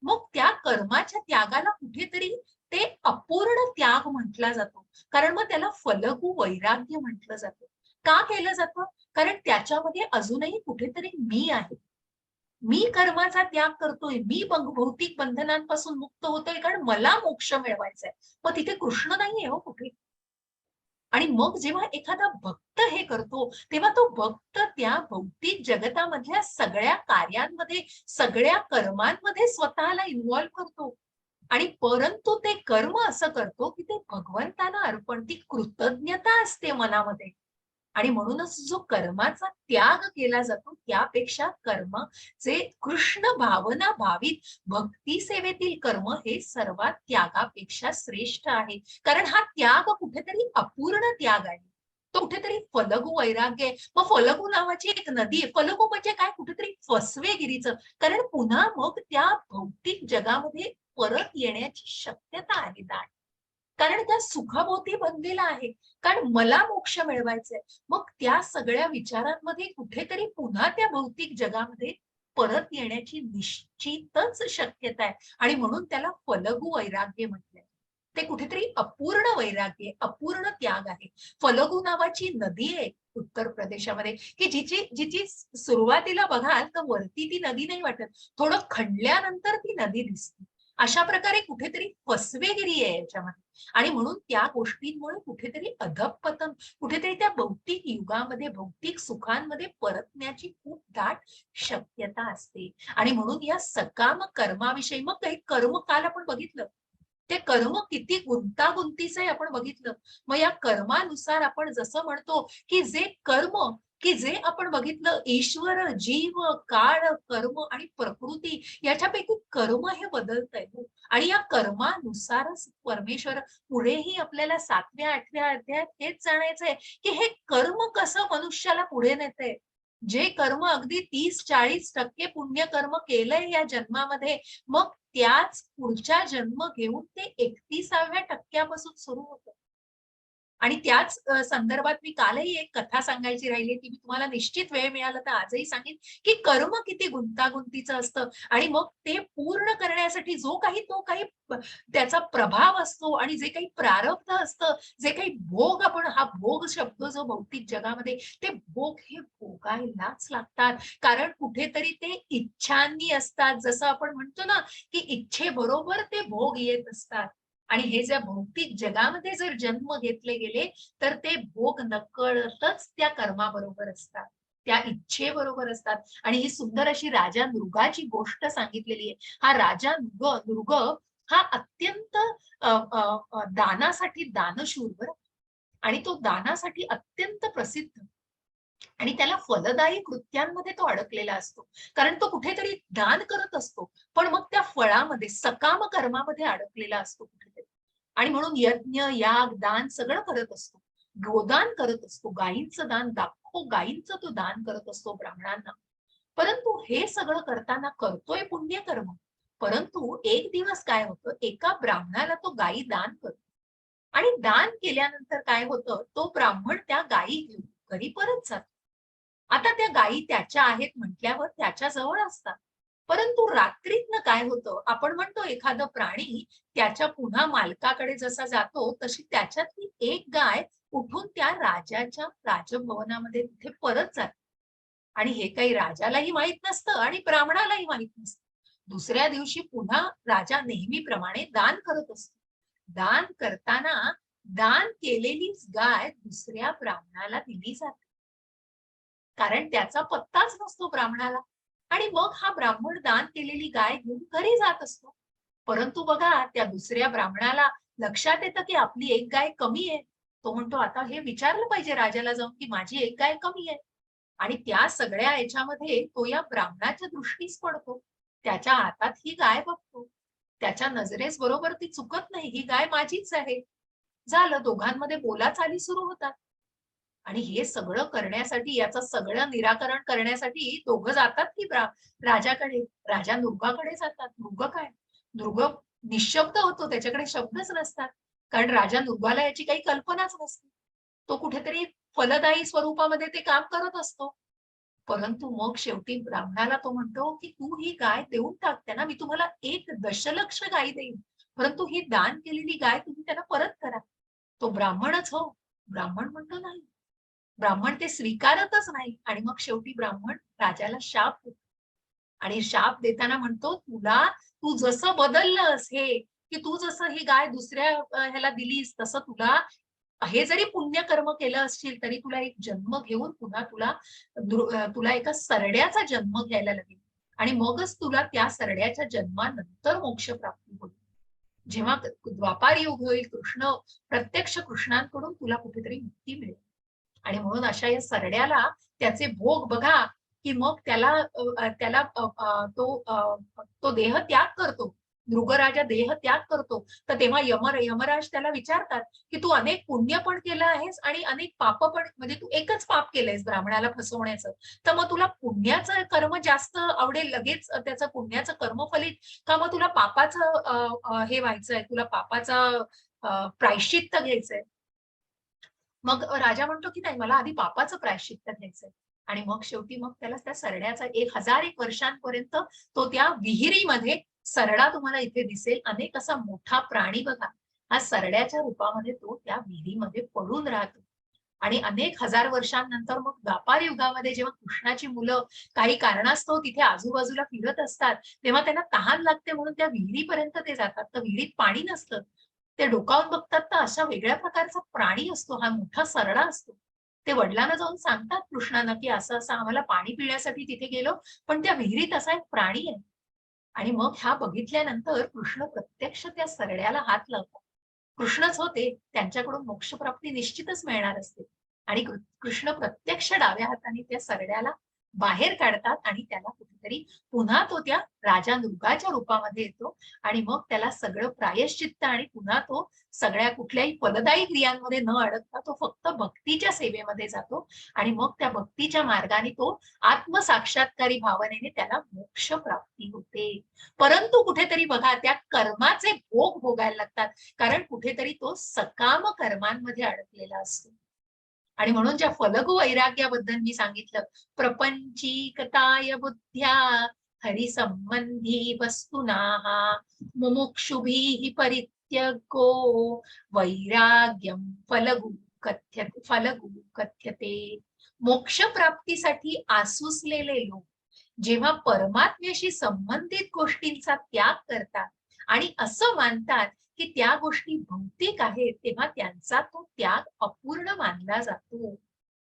मग त्या कर्माच्या त्यागाला कुठेतरी ते अपूर्ण त्याग म्हटला जातो, कारण मग त्याला फलगू वैराग्य म्हटलं जातं. का केलं जातं? कारण त्याच्यामध्ये अजूनही कुठेतरी मी आहे. मी कर्माचा त्याग करतोय, मी भौतिक बंधनांपासून मुक्त होतोय, कारण मला मोक्ष मिळवायचा आहे. मग तिथे कृष्ण नाहीये हो कुठे. आणि मग जेव्हा एखादा भक्त हे करतो, तेव्हा तो भक्त त्या भौतिक जगतामधल्या सगळ्या कार्यांमध्ये, सगळ्या कर्मांमध्ये स्वतःला इन्व्हॉल्व्ह करतो. आणि परंतु ते कर्म असं करतो, की ते भगवंताला अर्पण, ती कृतज्ञता असते मनामध्ये. आणि म्हणूनच जो कर्माचा त्याग केला जातो, त्यापेक्षा कर्म जे कृष्ण भावना भावित भक्ती सेवेतील कर्म हे सर्वात त्यागापेक्षा श्रेष्ठ आहे. कारण हा त्याग कुठेतरी अपूर्ण त्याग आहे. तो कुठेतरी फलगू वैराग्य आहे. मग फलगू नावाची एक नदी आहे. फलगू म्हणजे काय? कुठेतरी फसवेगिरीचं. कारण पुन्हा मग त्या भौतिक जगामध्ये परत येण्याची शक्यता आहे दाट. कारण त्या सुखाभोवती बनलेला आहे. कारण मला मोक्ष मिळवायचा आहे. मग त्या सगळ्या विचारांमध्ये कुठेतरी पुन्हा त्या भौतिक जगामध्ये परत येण्याची निश्चितच शक्यता आहे. आणि म्हणून त्याला फलगू वैराग्य म्हटलंय. ते कुठेतरी अपूर्ण वैराग्य, अपूर्ण त्याग आहे. फलगू नावाची नदी आहे उत्तर प्रदेशामध्ये, की जिची जिची सुरुवातीला बघाल तर वरती ती नदी नाही वाटत. थोडं खणल्यानंतर ती नदी दिसते. अशा प्रकारे कुठेतरी फसवेगिरी आहे याच्यामध्ये. आणि म्हणून त्या गोष्टींमुळे कुठेतरी अधःपतन, कुठेतरी त्या भौतिक युगामध्ये, भौतिक सुखांमध्ये परतण्याची खूप दाट शक्यता असते. आणि म्हणून या सकाम कर्माविषयी, मग काही कर्म काल आपण बघितलं, ते कर्म किती गुंतागुंतीचं आहे आपण बघितलं. मग या कर्मानुसार आपण जसं म्हणतो, की जे कर्म, की जे आपण बघितलं, ईश्वर, जीव, काळ, कर्म आणि प्रकृती याच्यापैकी कर्म हे बदलतंय. आणि या कर्मानुसारच परमेश्वर पुढेही आपल्याला 7व्या 8व्या अध्यायात हेच जाणायचंय, की हे कर्म कसं मनुष्याला पुढे नेतंय. जे कर्म अगदी 30-40% पुण्य कर्म केलंय या जन्मामध्ये, मग त्याच पुढच्या जन्म घेऊन ते 31व्या टक्क्यापासून सुरू होतं. आणि त्याच संदर्भात मी कालही एक कथा सांगायची राहिली, ती मी तुम्हाला निश्चित वेळ मिळाला तर आजही सांगेन, की कर्म किती गुंतागुंतीचं असतं. आणि मग ते पूर्ण करण्यासाठी जो काही त्याचा प्रभाव असतो, आणि जे काही प्रारब्ध असतं, जे काही भोग, आपण हा भोग शब्द जो भौतिक जगामध्ये, ते भोग हे भोगायलाच लागतात. कारण कुठेतरी ते इच्छांनी असतात. जसं आपण म्हणतो ना, की इच्छेबरोबर ते भोग येत असतात. आणि हे ज्या भौतिक जगामध्ये जर जन्म घेतले गेले, तर ते भोग नकळतच त्या कर्माबरोबर असतात, त्या इच्छेबरोबर असतात. आणि ही सुंदर अशी राजा नृगाची गोष्ट सांगितलेली आहे. हा राजा नृग हा अत्यंत दानासाठी दानशूर बरं. आणि तो दानासाठी अत्यंत प्रसिद्ध. आणि त्याला फलदायी कृत्यांमध्ये तो अडकलेला असतो. कारण तो कुठेतरी दान करत असतो, पण मग त्या फळामध्ये, सकाम कर्मामध्ये अडकलेला असतो कुठेतरी. आणि म्हणून यज्ञ, याग, दान सगळं करत असतो. गोदान करत असतो. गायींचं दान, लाखो गायींचं तो दान करत असतो ब्राह्मणांना. परंतु हे सगळं करताना करतोय पुण्यकर्म. परंतु एक दिवस काय होतं, एका ब्राह्मणाला तो गायी दान करतो. आणि दान केल्यानंतर काय होतं, तो ब्राह्मण त्या गायी घेऊन घरी परत जातो. आता त्या गायी त्याच्या आहेत म्हटल्यावर त्याच्या जवळ असतात. परंतु रात्रीतनं काय होतं, आपण म्हणतो एखादं प्राणी त्याच्या पुन्हा मालकाकडे जसा जातो, तशी त्याच्यातली एक गाय उठून त्या राजाच्या राजभवनामध्ये तिथे परत जाते. आणि हे काही राजालाही माहित नसतं आणि ब्राह्मणालाही माहित नसतं. दुसऱ्या दिवशी पुन्हा राजा नेहमीप्रमाणे दान करत असतो. दान करताना दान केलेलीच गाय दुसऱ्या ब्राह्मणाला दिली जाते. कारण त्याचा पत्ताच नसतो ब्राह्मणाला. आणि मग हा ब्राह्मण दान केलेली गाय घेऊन घरी जात असतो. परंतु बघा, त्या दुसऱ्या ब्राह्मणाला लक्षात येतं, की आपली एक गाय कमी आहे. तो म्हणतो, आता हे विचारलं पाहिजे राजाला जाऊन, की माझी एक गाय कमी आहे. आणि त्या सगळ्या याच्यामध्ये तो या ब्राह्मणाच्या दृष्टीस पडतो. त्याच्या हातात ही गाय बघतो. त्याच्या नजरेस बरोबर ती चुकत नाही, ही गाय माझीच आहे. झालं, दोघांमध्ये बोलाचाली सुरू होतात. आणि हे सगळं करण्यासाठी, याचं सगळं निराकरण करण्यासाठी दोघं जातात की राजाकडे, राजा नृगाकडे जातात. नृग काय, नृग निशब्द होतो, त्याच्याकडे शब्दच नसतात. कारण राजा नृगाला याची काही कल्पनाच नसते. तो कुठेतरी फलदायी स्वरूपामध्ये ते काम करत असतो. परंतु मग शेवटी ब्राह्मणाला तो म्हणतो की तू ही गाय देऊन टाक त्यांना, मी तुम्हाला 1 दशलक्ष गायी देईन, परंतु ही दान केलेली गाय तुम्ही त्यांना परत करा. तो ब्राह्मणच हो. ब्राह्मण म्हणतो नाही. ब्राह्मण ते स्वीकारतच नाही आणि मग शेवटी ब्राह्मण राजाला शाप देतो. आणि शाप देताना म्हणतो तू जसं बदललंस हे, की तू जसं ही गाय दुसऱ्या ह्याला दिलीस तसं तुला हे जरी पुण्यकर्म केलं असशील तरी तुला एक जन्म घेऊन पुन्हा तुला एका सरड्याचा जन्म घ्यायला लागेल आणि मगच तुला त्या सरड्याच्या जन्मानंतर मोक्ष प्राप्ती होईल. जेव्हा द्वापार युग होईल प्रत्यक्ष कृष्णांकडून तुला कुठेतरी मुक्ती मिळेल. आणि म्हणून अशा या सरड्याला त्याचे भोग बघा की मग तो देह त्याग करतो. मृगराजा देह त्याग करतो. तर तेव्हा यमराज त्याला विचारतात की तू अनेक पुण्य पण केलं आहेस आणि अनेक पाप पण, म्हणजे तू एकच पाप केलंयस ब्राह्मणाला फसवण्याचं, तर मग तुला पुण्याचं कर्म जास्त आवडेल, लगेच त्याचं पुण्याचं कर्म फलित, का मग तुला पापाचं हे व्हायचंय, तुला पापाचं प्रायश्चित्त घ्यायचंय. मग राजा म्हणतो की नाही, मला आधी पापाचं प्रायश्चित्त घ्यायचंय. आणि मग शेवटी मग त्याला त्या सरड्याचा 1001 वर्षांपर्यंत तो त्या विहिरीमध्ये, सरडा तुम्हाला इथे दिसेल, अनेक असा मोठा प्राणी बघा, हा सरड्याच्या रूपामध्ये तो त्या विहिरीमध्ये पडून राहतो. आणि अनेक हजार वर्षांनंतर मग द्वापार युगामध्ये जेव्हा कृष्णाची मुलं काही कारणास्तव तिथे आजूबाजूला फिरत असतात, तेव्हा त्यांना तहान लागते म्हणून त्या विहिरीपर्यंत ते जातात. तर विहिरीत पाणी नसतं. ते डोकावून बघतात तर अशा वेगळ्या प्रकारचा प्राणी असतो, हा मोठा सरडा असतो. ते वडिलांना जाऊन सांगतात कृष्णांना की असं असं आम्हाला पाणी पिण्यासाठी तिथे गेलो, पण त्या विहिरीत असा एक प्राणी आहे. आणि मग ह्या बघितल्यानंतर कृष्ण प्रत्यक्ष त्या सरड्याला हात लावतात. कृष्णच होते, त्यांच्याकडून मोक्षप्राप्ती निश्चितच मिळणार असते. आणि कृष्ण प्रत्यक्ष डाव्या हाताने त्या सरड्याला बाहेर काढतात आणि त्याला कुठेतरी पुन्हा तो त्या राजा मृगाच्या रूपामध्ये येतो. आणि मग त्याला सगळं प्रायश्चित्त आणि पुन्हा तो सगळ्या कुठल्याही फलदायी क्रियांमध्ये न अडकता तो फक्त भक्तीच्या सेवेमध्ये जातो. आणि मग त्या भक्तीच्या मार्गाने तो आत्मसाक्षात्कारी भावनेने त्याला मोक्ष प्राप्ती होते. परंतु कुठेतरी बघा त्या कर्माचे भोग भोगायला लागतात, कारण कुठेतरी तो सकाम कर्मांमध्ये अडकलेला असतो. आणि म्हणून ज्या फलगु वैराग्याबद्दल मी सांगितलं, प्रपंचीकताय बुद्ध्या हरिसंबंधी वस्तुनाः मुमुक्षुभिः परित्यगो वैराग्यम फलगु कथ्यते. मोक्ष प्राप्तीसाठी आसुसलेले लोक जेव्हा परमात्म्याशी संबंधित गोष्टींचा त्याग करतात आणि असं मानतात की त्या गोष्टी भौतिक आहेत, तेव्हा त्यांचा तो त्याग अपूर्ण मानला जातो.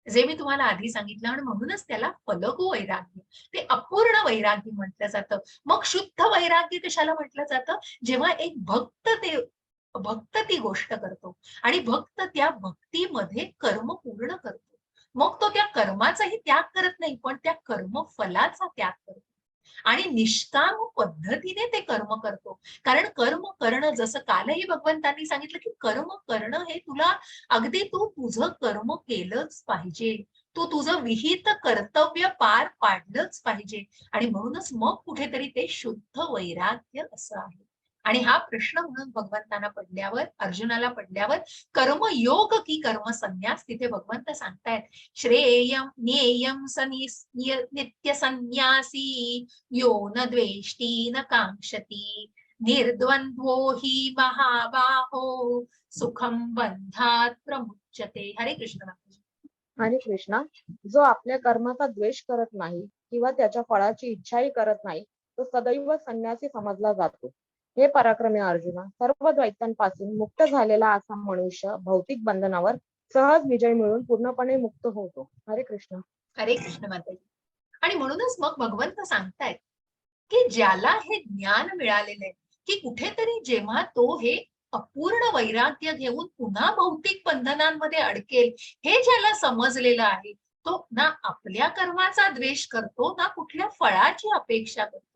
जे मी तुम्हाला आधी सांगितलं, आणि म्हणूनच त्याला फलगु वैराग्य, ते अपूर्ण वैराग्य म्हटलं जातं. मग शुद्ध वैराग्य कशाला म्हटलं जातं? जेव्हा एक भक्त ती गोष्ट करतो आणि भक्त त्या भक्तीमध्ये कर्म पूर्ण करतो, मग तो त्या कर्माचाही त्याग करत नाही, पण त्या कर्मफलाचा त्याग करतो आणि निष्काम पद्धतीने ते कर्म करतो. कारण कर्म करणं, जसं कालही भगवंतांनी सांगितलं की कर्म करणं हे तुला अगदी तू तुझं कर्म केलंच पाहिजे, तू तुझं विहित कर्तव्य पार पाडलंच पाहिजे. आणि म्हणूनच मग कुठेतरी ते शुद्ध वैराग्य असं आहे. आणि हा प्रश्न म्हणून भगवंतांना पडल्यावर, अर्जुनाला पडल्यावर, कर्मयोग की कर्म संन्यास, तिथे भगवंत सांगतायत श्रेयम ज्ञेयम नित्य संन्यासी यो न द्वेष्टी न कांक्षती निर्द्वंद्वो हि महाबाहो सुखम बंधात प्रमुच्यते. हरे कृष्ण माताजी. आणि कृष्णा, जो आपल्या कर्माचा द्वेष करत नाही किंवा त्याच्या फळाची इच्छाही करत नाही, तो सदैव संन्यासी समजला जातो. हे पराक्रमी अर्जुना, सर्व द्वैतांपासून मुक्त झालेला असा मनुष्य भौतिक बंधनावर सहज विजय मिळून पूर्णपणे मुक्त होतो. हरे कृष्ण. हरे कृष्ण माताजी. आणि म्हणूनच मग भगवंत सांगतायत की ज्याला हे ज्ञान मिळालेलं आहे की कुठेतरी जेव्हा तो हे अपूर्ण वैराग्य घेऊन पुन्हा भौतिक बंधनांमध्ये अडकेल, हे ज्याला समजलेलं आहे, तो ना आपल्या कर्माचा द्वेष करतो, ना कुठल्या फळाची अपेक्षा करतो.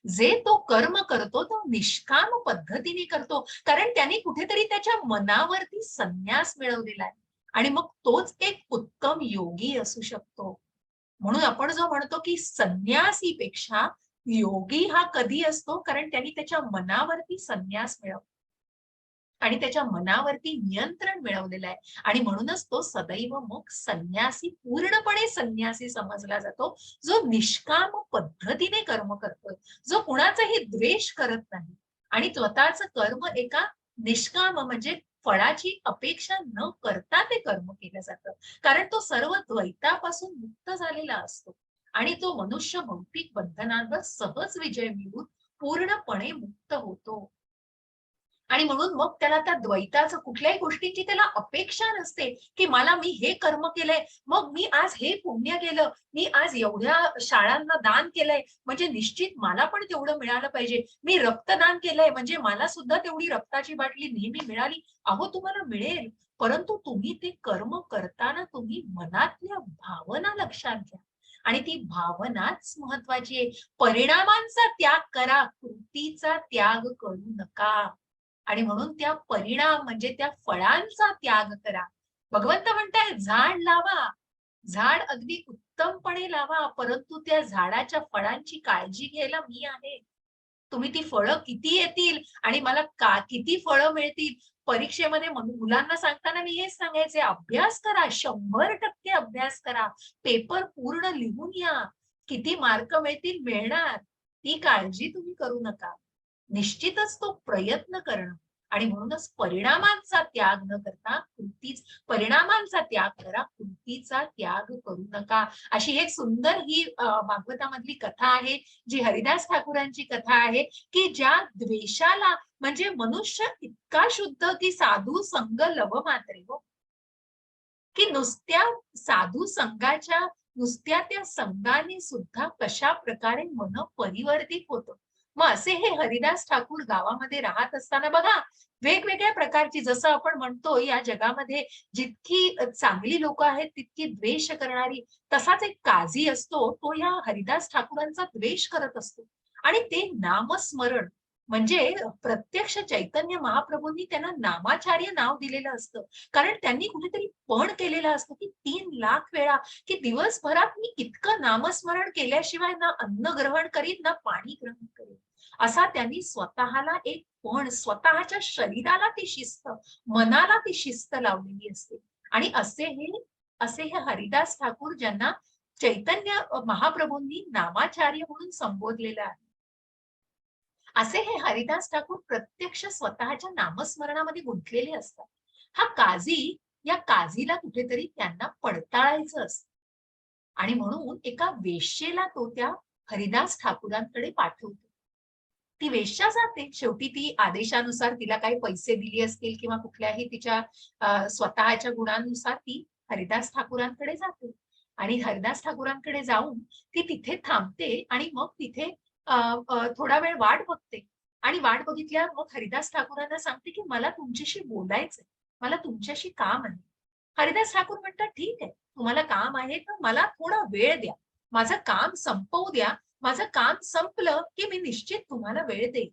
जे तो कर्म करतो तो निष्काम पद्धतीने करतो, कारण त्याने कुठेतरी त्याच्या मनावरती संन्यास मिळवलेला आहे. आणि मग तोच एक उत्तम योगी असू शकतो. म्हणून आपण जो म्हणतो की संन्यासीपेक्षा योगी हा कधी असतो, कारण त्यांनी त्याच्या मनावरती संन्यास मिळवतो. आणि त्याच्या मनावरती नियंत्रण मिळवलेलं आहे आणि म्हणूनच तो सदैव मग संन्यासी, पूर्णपणे संन्यासी समजला जातो, जो निष्काम पद्धतीने कर्म करतोय, जो कुणाचाही द्वेष करत नाही आणि स्वतःचं कर्म एका निष्काम म्हणजे फळाची अपेक्षा न करता ते कर्म केलं जातं, कारण तो सर्व द्वैतापासून मुक्त झालेला असतो आणि तो मनुष्य भौतिक बंधनांवर सहज विजय मिळवून पूर्णपणे मुक्त होतो. आणि म्हणून मग त्याला त्या द्वैताचं कुठल्याही गोष्टीची त्याला अपेक्षा नसते, की मी हे कर्म केलंय, मग मी आज हे पुण्य केलं, मी आज एवढ्या शाळांना दान केलंय, म्हणजे निश्चित मला पण तेवढं मिळालं पाहिजे. मी रक्तदान केलंय, म्हणजे मला सुद्धा तेवढी रक्ताची बाटली नेहमी मिळाली. अहो, तुम्हाला मिळेल, परंतु तुम्ही ते कर्म करताना तुम्ही मनातल्या भावना लक्षात घ्या. आणि ती भावनाच महत्वाची आहे. परिणामांचा त्याग करा, कृतीचा त्याग करू नका. आणि म्हणून त्या परिणाम म्हणजे त्या फळांचा त्याग करा. भगवंत म्हणताय झाड लावा, झाड अगदी उत्तमपणे लावा, परंतु त्या झाडाच्या फळांची काळजी घ्यायला मी आहे. तुम्ही ती फळं किती येतील आणि मला किती फळं मिळतील, परीक्षेमध्ये मुलांना सांगताना मी हेच सांगायचे, अभ्यास करा, 100% अभ्यास करा, पेपर पूर्ण लिहून या, किती मार्क मिळतील मिळणार, ती काळजी तुम्ही करू नका. निश्चितच तो प्रयत्न करणं आणि म्हणूनच परिणामांचा त्याग न करता परिणामांचा त्याग करा, कृतीचा त्याग करू नका. अशी एक सुंदर ही भागवतामधली कथा आहे, जी हरिदास ठाकूरांची कथा आहे, की ज्या द्वेषाला म्हणजे मनुष्य इतका शुद्ध की साधू संग लव मात्रे हो, की नुसत्या साधू संघाच्या नुसत्या त्या संघाने सुद्धा कशा प्रकारे मन परिवर्तित होतं. मग असे हे हरिदास ठाकूर गावामध्ये राहत असताना बघा, वेगवेगळ्या प्रकारची, जसं आपण म्हणतो या जगामध्ये जितकी चांगली लोक आहेत तितकी द्वेष करणारी, तसाच एक काझी असतो, तो या हरिदास ठाकूरांचा द्वेष करत असतो. आणि ते नामस्मरण म्हणजे प्रत्यक्ष चैतन्य महाप्रभूंनी त्यांना नामाचार्य नाव दिलेलं असतं, कारण त्यांनी कुठेतरी पण केलेलं असतं की 3 लाख वेळा, की दिवसभरात मी इतकं नामस्मरण केल्याशिवाय ना अन्न ग्रहण करीत ना पाणी ग्रहण करीत, असा त्यांनी स्वतःला एक पण, स्वतःच्या शरीराला ती शिस्त, मनाला ती शिस्त लावलेली असते. आणि असे हे हरिदास ठाकूर, ज्यांना चैतन्य महाप्रभूंनी नामाचार्य म्हणून संबोधलेलं आहे, असे हे हरिदास ठाकूर प्रत्यक्ष स्वतःच्या नामस्मरणामध्ये गुंतलेले असतात. हा काझी, या काझीला कुठेतरी त्यांना पडताळायचं असतं आणि म्हणून एका वेश्येला तो त्या हरिदास ठाकूरांकडे पाठवतो. ती वेश्या जाते, शेवटी ती आदेशानुसार, तिला काही पैसे दिले असतील किंवा कुठल्याही तिच्या स्वतःच्या गुणांनुसार ती हरिदास ठाकूरांकडे जाते आणि हरिदास ठाकूरांकडे जाऊन ती तिथे थांबते आणि मग तिथे थोडा वेळ वाट बघते आणि वाट बघितल्यावर मग हरिदास ठाकूरांना सांगते की मला तुमच्याशी बोलायचंय, मला तुमच्याशी काम आहे. हरिदास ठाकूर म्हणतात, ठीक आहे, तुम्हाला काम आहे तर मला थोडा वेळ द्या, माझं काम संपवू द्या, माझं काम संपलं की मी निश्चित तुम्हाला वेळ देईन.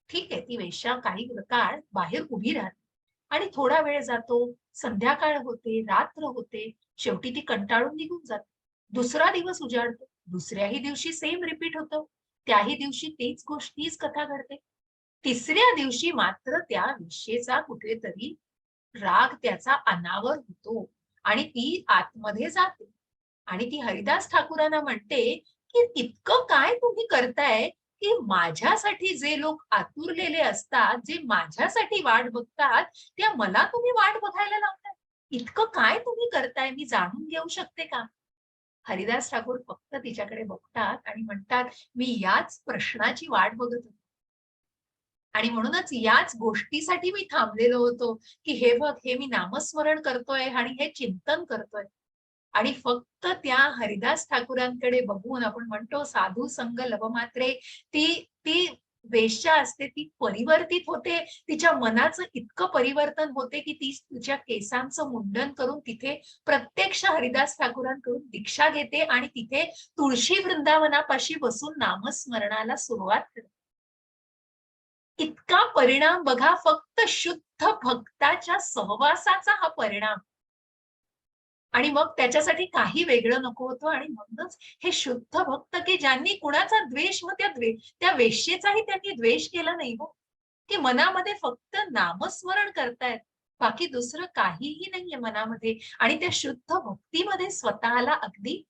ठीक आहे, ती वेश्या काही काळ बाहेर उभी राहते आणि थोडा वेळ जातो, संध्याकाळ होते, रात्र होते, शेवटी ती कंटाळून निघून जाते. दुसरा दिवस उजाडतो, दुसऱ्याही दिवशी सेम रिपीट होतं, त्याही दिवशी तीच कथा घडते. तिसऱ्या दिवशी मात्र त्या वेश्येचा कुठेतरी राग त्याचा अनावर होतो आणि ती आतमध्ये जाते आणि ती हरिदास ठाकूरांना म्हणते की इतकं काय तुम्ही करताय, की माझ्यासाठी जे लोक आतुरलेले असतात, जे माझ्यासाठी वाट बघतात, त्या मला तुम्ही वाट बघायला लावताय. इतकं काय तुम्ही करताय, मी जाणून घेऊ शकते का? हरिदास ठाकूर फक्त तिच्याकडे बघतात आणि म्हणतात, मी याच प्रश्नाची वाट बघत होतो आणि म्हणूनच याच गोष्टीसाठी मी थांबलेलो होतो, की हे बघ, हे मी नामस्मरण करतोय आणि हे चिंतन करतोय. आणि फक्त त्या हरिदास ठाकूरांकडे बघून आपण म्हणतो साधू संग लवमात्रे, ती ती वेश्या असते ती परिवर्तित होते, तिच्या मनाचं इतकं परिवर्तन होते की ती तिच्या केसांचं मुंडन करून तिथे प्रत्यक्ष हरिदास ठाकूरांकडून दीक्षा घेते आणि तिथे तुळशी वृंदावनापाशी बसून नामस्मरणाला सुरुवात करते. इतका परिणाम बघा, फक्त शुद्ध भक्ताच्या सहवासाचा हा परिणाम. आणि मग त्याच्यासाठी काही वेगळं नको होतं आणि म्हणूनच हे शुद्ध भक्त, की ज्यांनी कुणाचा द्वेष, मग त्या वेश्येचाही त्यांनी द्वेष केला नाही हो, की मनामध्ये फक्त नामस्मरण करतायत, बाकी दुसरं काहीही नाहीये मनामध्ये आणि त्या शुद्ध भक्तीमध्ये स्वतःला अगदी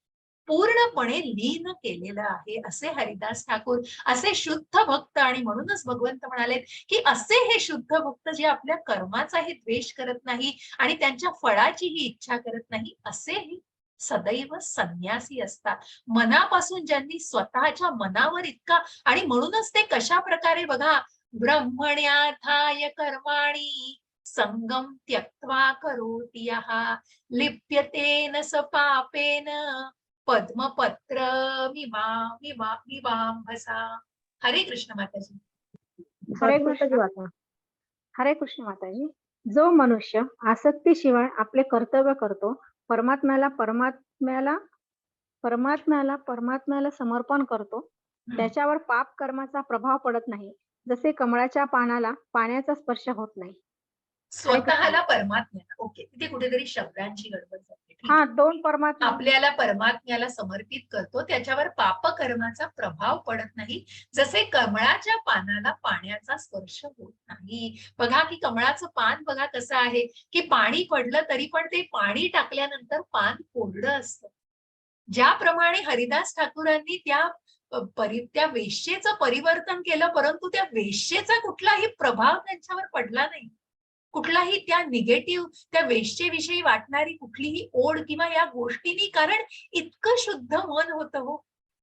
पूर्णपणे लीन केलेलं आहे, असे हरिदास ठाकूर, असे शुद्ध भक्त. आणि म्हणूनच भगवंत म्हणालेत की असे हे शुद्ध भक्त जे आपल्या कर्माचाही द्वेष करत नाही आणि त्यांच्या फळाचीही इच्छा करत नाही, असे हे सदैव संन्यासी असतात. मनापासून ज्यांनी स्वतःच्या मनावर इतका, आणि म्हणूनच ते कशा प्रकारे बघा, ब्रह्मण्यार्थाय कर्माणि संगम त्यक्त्वा करोति यः लिप्यतेन स पापेन पद्मपत्र मीमांभसा. हरे कृष्ण माताजी. हरे माताजी कृष्ण. वाचा. हरे कृष्ण माताजी. जो मनुष्य आसक्तीशिवाय आपले कर्तव्य करतो, परमात्म्याला परमात्म्याला परमात्म्याला परमात्म्याला समर्पण करतो, त्याच्यावर पाप कर्माचा प्रभाव पडत नाही, जसे कमळाच्या पानाला पाण्याचा स्पर्श होत नाही. स्वतःला परमात्म्याला, ओके, तिथे कुठेतरी शब्दांची गडबड झाली. ठीक हा, आहे. दोन परमात्मा. आपल्याला परमात्म्याला समर्पित करतो, त्याच्यावर पापकर्माचा प्रभाव पडत नाही, जसे कमळाच्या पानाला पाण्याचा स्पर्श होत नाही. बघा की कमळाचं पान बघा कसं आहे की पाणी पडलं तरी पण ते पाणी टाकल्यानंतर पान कोरडं असतं. ज्याप्रमाणे हरिदास ठाकूरांनी त्या वेश्येचं परिवर्तन केलं, परंतु त्या वेश्येचा कुठलाही प्रभाव त्यांच्यावर पडला नाही, कुठलाही त्या निगेटिव्ह, त्या वेश्येविषयी वाटणारी कुठलीही ओढ किंवा या गोष्टींनी, कारण इतकं शुद्ध मन होतं हो,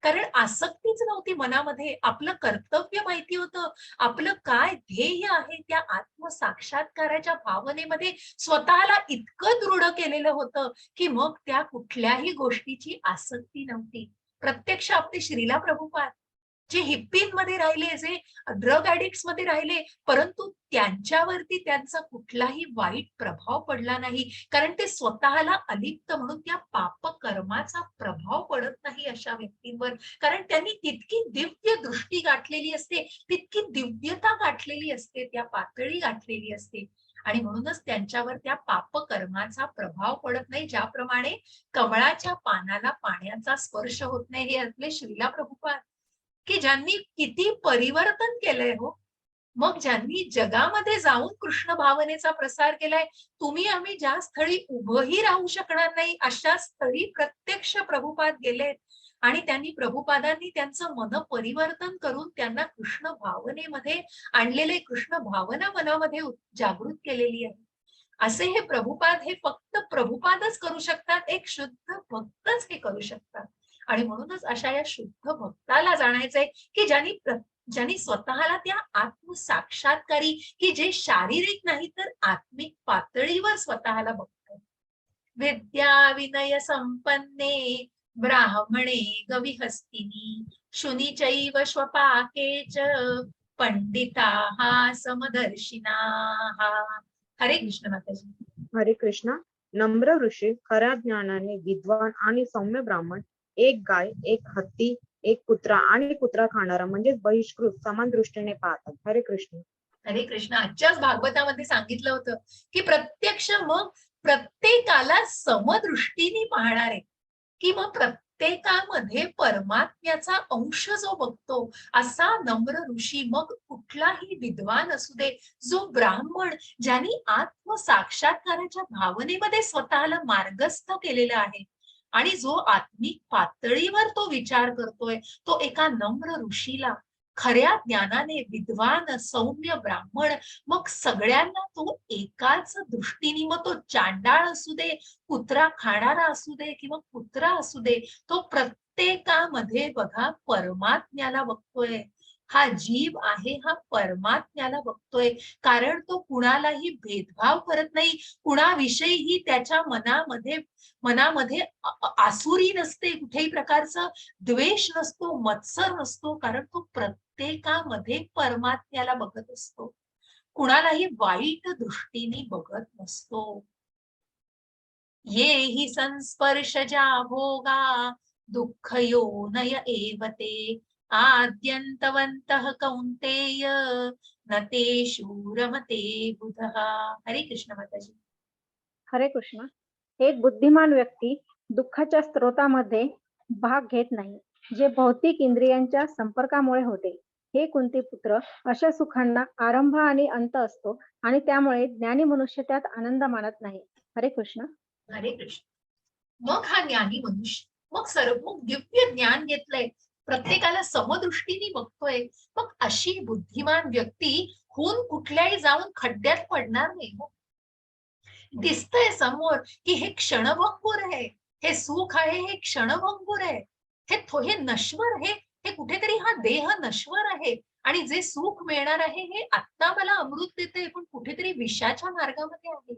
कारण आसक्तीच नव्हती मनामध्ये, आपलं कर्तव्य माहिती होतं, आपलं काय ध्येय आहे, त्या आत्मसाक्षात्काराच्या भावनेमध्ये स्वतःला इतकं दृढ केलेलं होतं की मग त्या कुठल्याही गोष्टीची आसक्ती नव्हती. प्रत्यक्ष आपले श्रीला प्रभुपाद जे हिप्पींमध्ये राहिले, जे ड्रग ऍडिक्ट्स मध्ये राहिले, परंतु त्यांच्यावरती त्यांचा कुठलाही वाईट प्रभाव पडला नाही, कारण ते स्वतःला अलिप्त म्हणून त्या पापकर्माचा प्रभाव पडत नाही अशा व्यक्तींवर, कारण त्यांनी तितकी दिव्य दृष्टी गाठलेली असते, तितकी दिव्यता गाठलेली असते, त्या पातळी गाठलेली असते, आणि म्हणूनच त्यांच्यावर त्या पापकर्माचा प्रभाव पडत नाही. ज्याप्रमाणे कमळाच्या पानाला पाण्याचा स्पर्श होत नाही, हे आपले श्रीला प्रभुपाद की ज्यांनी किती परिवर्तन केलंय हो, मग ज्यांनी जगामध्ये जाऊन कृष्ण भावनेचा प्रसार केलाय. तुम्ही आम्ही ज्या स्थळी उभंही राहू शकणार नाही अशा स्थळी प्रत्यक्ष प्रभुपाद गेलेत, आणि त्यांनी प्रभुपादांनी त्यांचं मन परिवर्तन करून त्यांना कृष्ण भावनेमध्ये आणलेले, कृष्ण भावना मनामध्ये जागृत केलेली आहे. असे हे प्रभुपाद, हे फक्त प्रभुपादच करू शकतात, एक शुद्ध भक्तच हे करू शकतात. आणि म्हणूनच अशा या शुद्ध भक्ताला जाणायचंय की ज्यांनी स्वतःला त्या आत्मसाक्षात्कारी, की जे शारीरिक नाही तर आत्मिक पातळीवर स्वतःला बघतात. विद्या विनय संपन्ने ब्राह्मणे गविहस्तिनी शुनिचैव श्वपाके च पंडिताः समदर्शिनाः. हरे कृष्ण माताजी. हरे कृष्ण. नम्र ऋषी, खऱ्या ज्ञानाने विद्वान आणि सौम्य ब्राह्मण, एक गाय, एक हत्ती, एक कुत्रा आणि कुत्रा खाणारा म्हणजेच बहिष्कृत समान दृष्टीने पाहतात. हरे कृष्ण. हरे कृष्ण. आजच्याच भागवतामध्ये सांगितलं होतं की प्रत्यक्ष मग प्रत्येकाला समदृष्टीने पाहणारे, की मग प्रत्येकामध्ये परमात्म्याचा अंश जो बघतो असा नम्र ऋषी, मग कुठलाही विद्वान असू दे, जो ब्राह्मण ज्यांनी आत्मसाक्षात्काराच्या भावनेमध्ये स्वतःला मार्गस्थ केलेला आहे आणि जो आत्मिक पातळीवर तो विचार करतोय, तो एका नम्र ऋषीला, खऱ्या ज्ञानाने विद्वान सौम्य ब्राह्मण, मग सगळ्यांना तो एकाच दृष्टीने, मग तो चांडाळ असू दे, कुत्रा खाणारा असू दे किंवा कुत्रा असू दे, तो प्रत्येकामध्ये बघा परमात्म्याला बघतोय. हा जीव आहे, हा परमात्म्याला बघतोय, कारण तो कुणालाही भेदभाव करत नाही, कुणाविषयीही त्याच्या मनामध्ये आसुरी नसते, कुठेही प्रकारचा द्वेष नसतो, मत्सर नसतो, कारण तो प्रत्येकामध्ये परमात्म्याला बघत असतो, कुणालाही वाईट दृष्टीने बघत नसतो. ये हि संस्पर्शजा भोगा दुःखयोनय एव ते आद्यन्तवन्तः कौन्तेय न तेषु रमते बुधः. हरे कृष्ण माताजी. हरे कृष्ण. एक बुद्धिमान व्यक्ती दुःखाच्या स्रोतामध्ये भाग घेत नाही, जे भौतिक इंद्रियांच्या संपर्कामुळे होते. हे कुंती पुत्र, अशा सुखांना आरंभ आणि अंत असतो आणि त्यामुळे ज्ञानी मनुष्य त्यात आनंद मानत नाही. हरे कृष्ण. हरे कृष्ण. मग हा ज्ञानी मनुष्य मग दिव्य ज्ञान घेतलंय, प्रत्येकाला समदृष्टीने बघतोय, मग अशी बुद्धिमान व्यक्ती होऊन कुठल्याही जाऊन खड्ड्यात पडणार नाही. दिसतंय समोर की हे क्षणभंगुर आहे, हे सुख आहे हे क्षणभंगुर आहे, हे नश्वर आहे, हे कुठेतरी हा देह नश्वर आहे आणि जे सुख मिळणार आहे हे आत्ता मला अमृत देते पण कुठेतरी विषाच्या मार्गामध्ये आहे.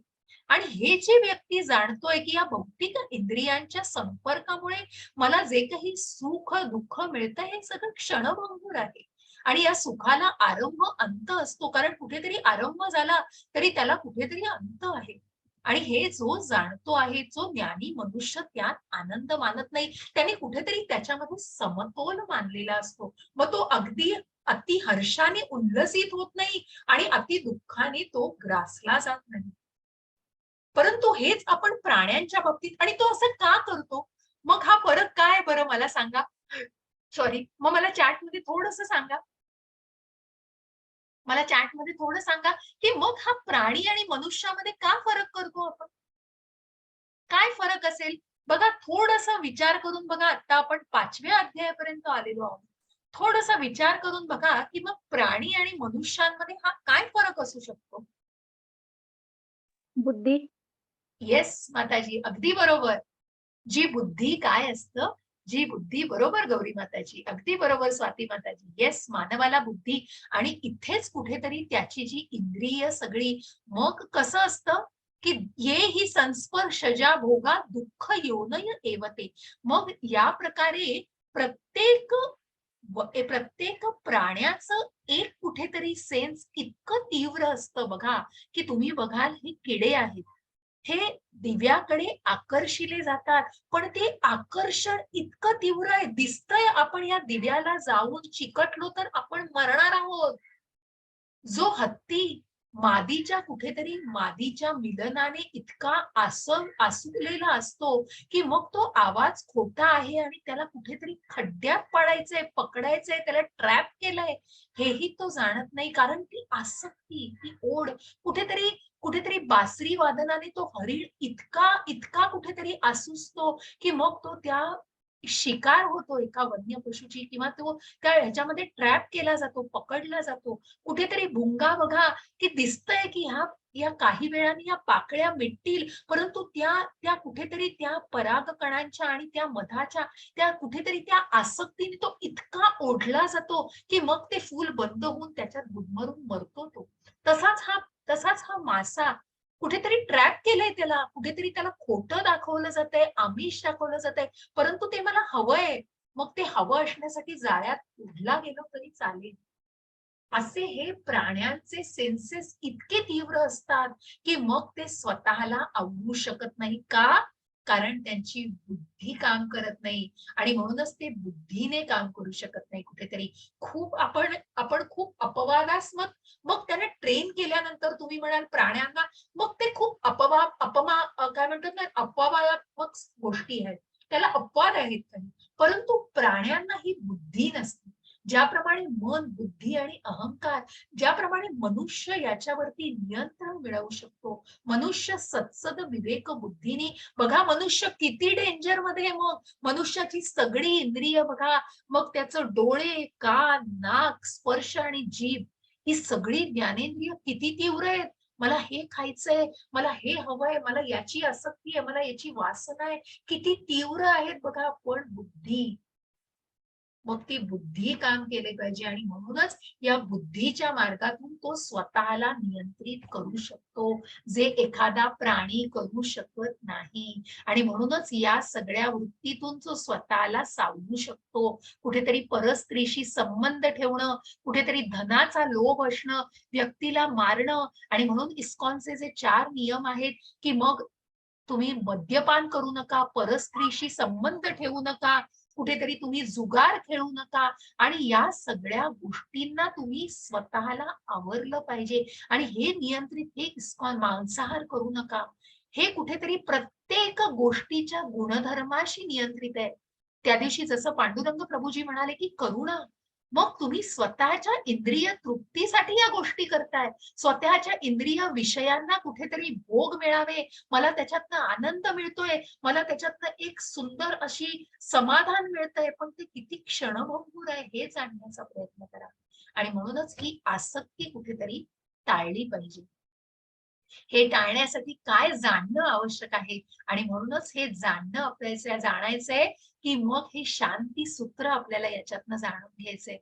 आणि हे जे व्यक्ती जाणतोय की या भौतिक इंद्रियांच्या संपर्कामुळे मला जे काही सुख दुःख मिळतं हे सगळं क्षणभंगुर आहे आणि या सुखाला आरंभ अंत असतो, कारण कुठेतरी आरंभ झाला तरी त्याला कुठेतरी अंत आहे. आणि हे जो जाणतो आहे, जो ज्ञानी मनुष्य त्यात आनंद मानत नाही, त्याने कुठेतरी त्याच्यामध्ये समतोल मानलेला असतो. मग तो अगदी अति हर्षाने उल्लसित होत नाही आणि अति दुःखाने तो ग्रासला जात नाही. परंतु हेच आपण प्राण्यांच्या बाबतीत, आणि तो असं का करतो? मग हा फरक काय बरं मला सांगा. सॉरी, मग मला चॅटमध्ये थोडंसं सांगा. मला चॅटमध्ये थोडं सांगा की मग हा प्राणी आणि मनुष्यामध्ये का फरक करतो आपण? काय फरक असेल? बघा, थोडासा विचार करून बघा. आता आपण 5व्या अध्यायापर्यंत आलेलो आहोत. थोडासा विचार करून बघा की मग प्राणी आणि मनुष्यांमध्ये हा काय फरक असू शकतो? बुद्धी. येस माताजी, अगदी बरोबर. जी बुद्धी काय असतं, जी बुद्धी, बरोबर गौरी माताजी, अगदी बरोबर स्वाती माताजी. येस, मानवाला बुद्धी आणि इथेच कुठेतरी त्याची जी इंद्रिय सगळी, मग कसं असतं की ये ही संस्पर्शजा भोगा दुःख योनय एवते. मग या प्रकारे प्रत्येक प्रत्येक प्राण्याचं एक कुठेतरी सेन्स इतकं तीव्र असतं बघा, की तुम्ही बघाल हे किडे आहेत, हे दिव्याकडे आकर्षिले जातात, पण ते आकर्षण इतकं तीव्र आहे, दिसतंय आपण या दिव्याला जाऊन चिकटलो तर आपण मरणार आहोत. जो हत्ती मादीच्या मिलनाने इतका आसुरलेला असतो की मग तो आवाज खोटा आहे आणि त्याला कुठेतरी खड्ड्यात पाडायचंय, पकडायचंय, त्याला ट्रॅप केलंय, हेही तो जाणत नाही. कारण ती आसक्ती, ती ओढ, कुठेतरी कुठेतरी बासरी वादनाने तो हरीण इतका इतका कुठेतरी आसुसतो की मग तो त्या शिकार होतो एका वन्य पशुची, किंवा तो त्या ह्याच्यामध्ये ट्रॅप केला जातो, पकडला जातो. कुठेतरी भुंगा बघा की दिसतंय की या काही वेळाने या पाकळ्या मिटतील, परंतु त्या त्या कुठेतरी त्या परागकणांच्या आणि त्या मधाच्या त्या कुठेतरी त्या आसक्तीने तो इतका ओढला जातो की मग ते फूल बंद होऊन त्याच्यात गुदमरून मरतो तो. तसाच हा मासा, कुठेतरी ट्रॅप केलंय त्याला, कुठेतरी त्याला खोटं दाखवलं जातंय, आमिष दाखवलं जातंय, परंतु ते मला हवंय. मग ते हवं असण्यासाठी जाळ्यात उडला गेलं तरी चालेल. असे हे प्राण्यांचे सेन्सेस इतके तीव्र असतात की मग ते स्वतःला अवघू शकत नाही. का? कारण त्यांची बुद्धी काम करत नाही आणि म्हणूनच ते बुद्धीने काम करू शकत नाही. कुठेतरी खूप आपण खूप अपवादास्मक, मग त्याने ट्रेन केल्यानंतर तुम्ही म्हणाल प्राण्यांना, मग ते खूप काय म्हणतात ना, अपवादात्मक गोष्टी आहेत, त्याला अपवाद आहेत काही. परंतु प्राण्यांना ही बुद्धी नसते. ज्याप्रमाणे मन, बुद्धी आणि अहंकार, ज्याप्रमाणे मनुष्य याच्यावरती नियंत्रण मिळवू शकतो, मनुष्य सत्सद विवेक बुद्धीने, बघा मनुष्य किती डेंजर मध्ये आहे. मग मनुष्याची सगळी इंद्रिय बघा, मग त्याचं डोळे, कान, नाक, स्पर्श आणि जीभ, ही सगळी ज्ञानेंद्रिय किती तीव्र आहेत. मला हे खायचंय, मला हे हवंय, मला याची आसक्ती आहे, मला याची वासना आहे, किती तीव्र आहेत बघा. पण बुद्धी, मग ती बुद्धी काम केले पाहिजे आणि म्हणूनच या बुद्धीच्या मार्गातून तो स्वतःला नियंत्रित करू शकतो, जे एखादा प्राणी करू शकत नाही. आणि म्हणूनच या सगळ्या वृत्तीतून तो स्वतःला सावरू शकतो. कुठेतरी परस्त्रीशी संबंध ठेवणं, कुठेतरी धनाचा लोभ असणं, व्यक्तीला मारणं. आणि म्हणून इस्कॉनचे जे 4 नियम आहेत की मग तुम्ही मद्यपान करू नका, परस्त्रीशी संबंध ठेवू नका, कुठेतरी तुम्ही जुगार खेळू नका, आणि या सगळ्या गोष्टींना तुम्ही स्वतःला आवरलं पाहिजे. आणि हे नियंत्रित, हे इस्कॉन, मांसाहार करू नका, हे कुठेतरी प्रत्येक गोष्टीच्या गुणधर्माशी नियंत्रित आहे. त्या दिवशी जसं पांडुरंग प्रभूजी म्हणाले की करुणा, मग तुम्ही स्वतःच्या इंद्रिय तृप्तीसाठी या गोष्टी करताय, स्वतःच्या इंद्रिय विषयांना कुठेतरी भोग मिळावे, मला त्याच्यातनं आनंद मिळतोय, मला त्याच्यातनं एक सुंदर अशी समाधान मिळतंय, पण ते किती क्षणभंगूर आहे हे जाणण्याचा प्रयत्न करा. आणि म्हणूनच ही आसक्ती कुठेतरी टाळली पाहिजे. हे टाळण्यासाठी काय जाणणं आवश्यक आहे, आणि म्हणूनच हे जाणणं आपल्याला जाणायचंय, की मग हे शांती सूत्र आपल्याला याच्यातनं जाणून घ्यायचंय,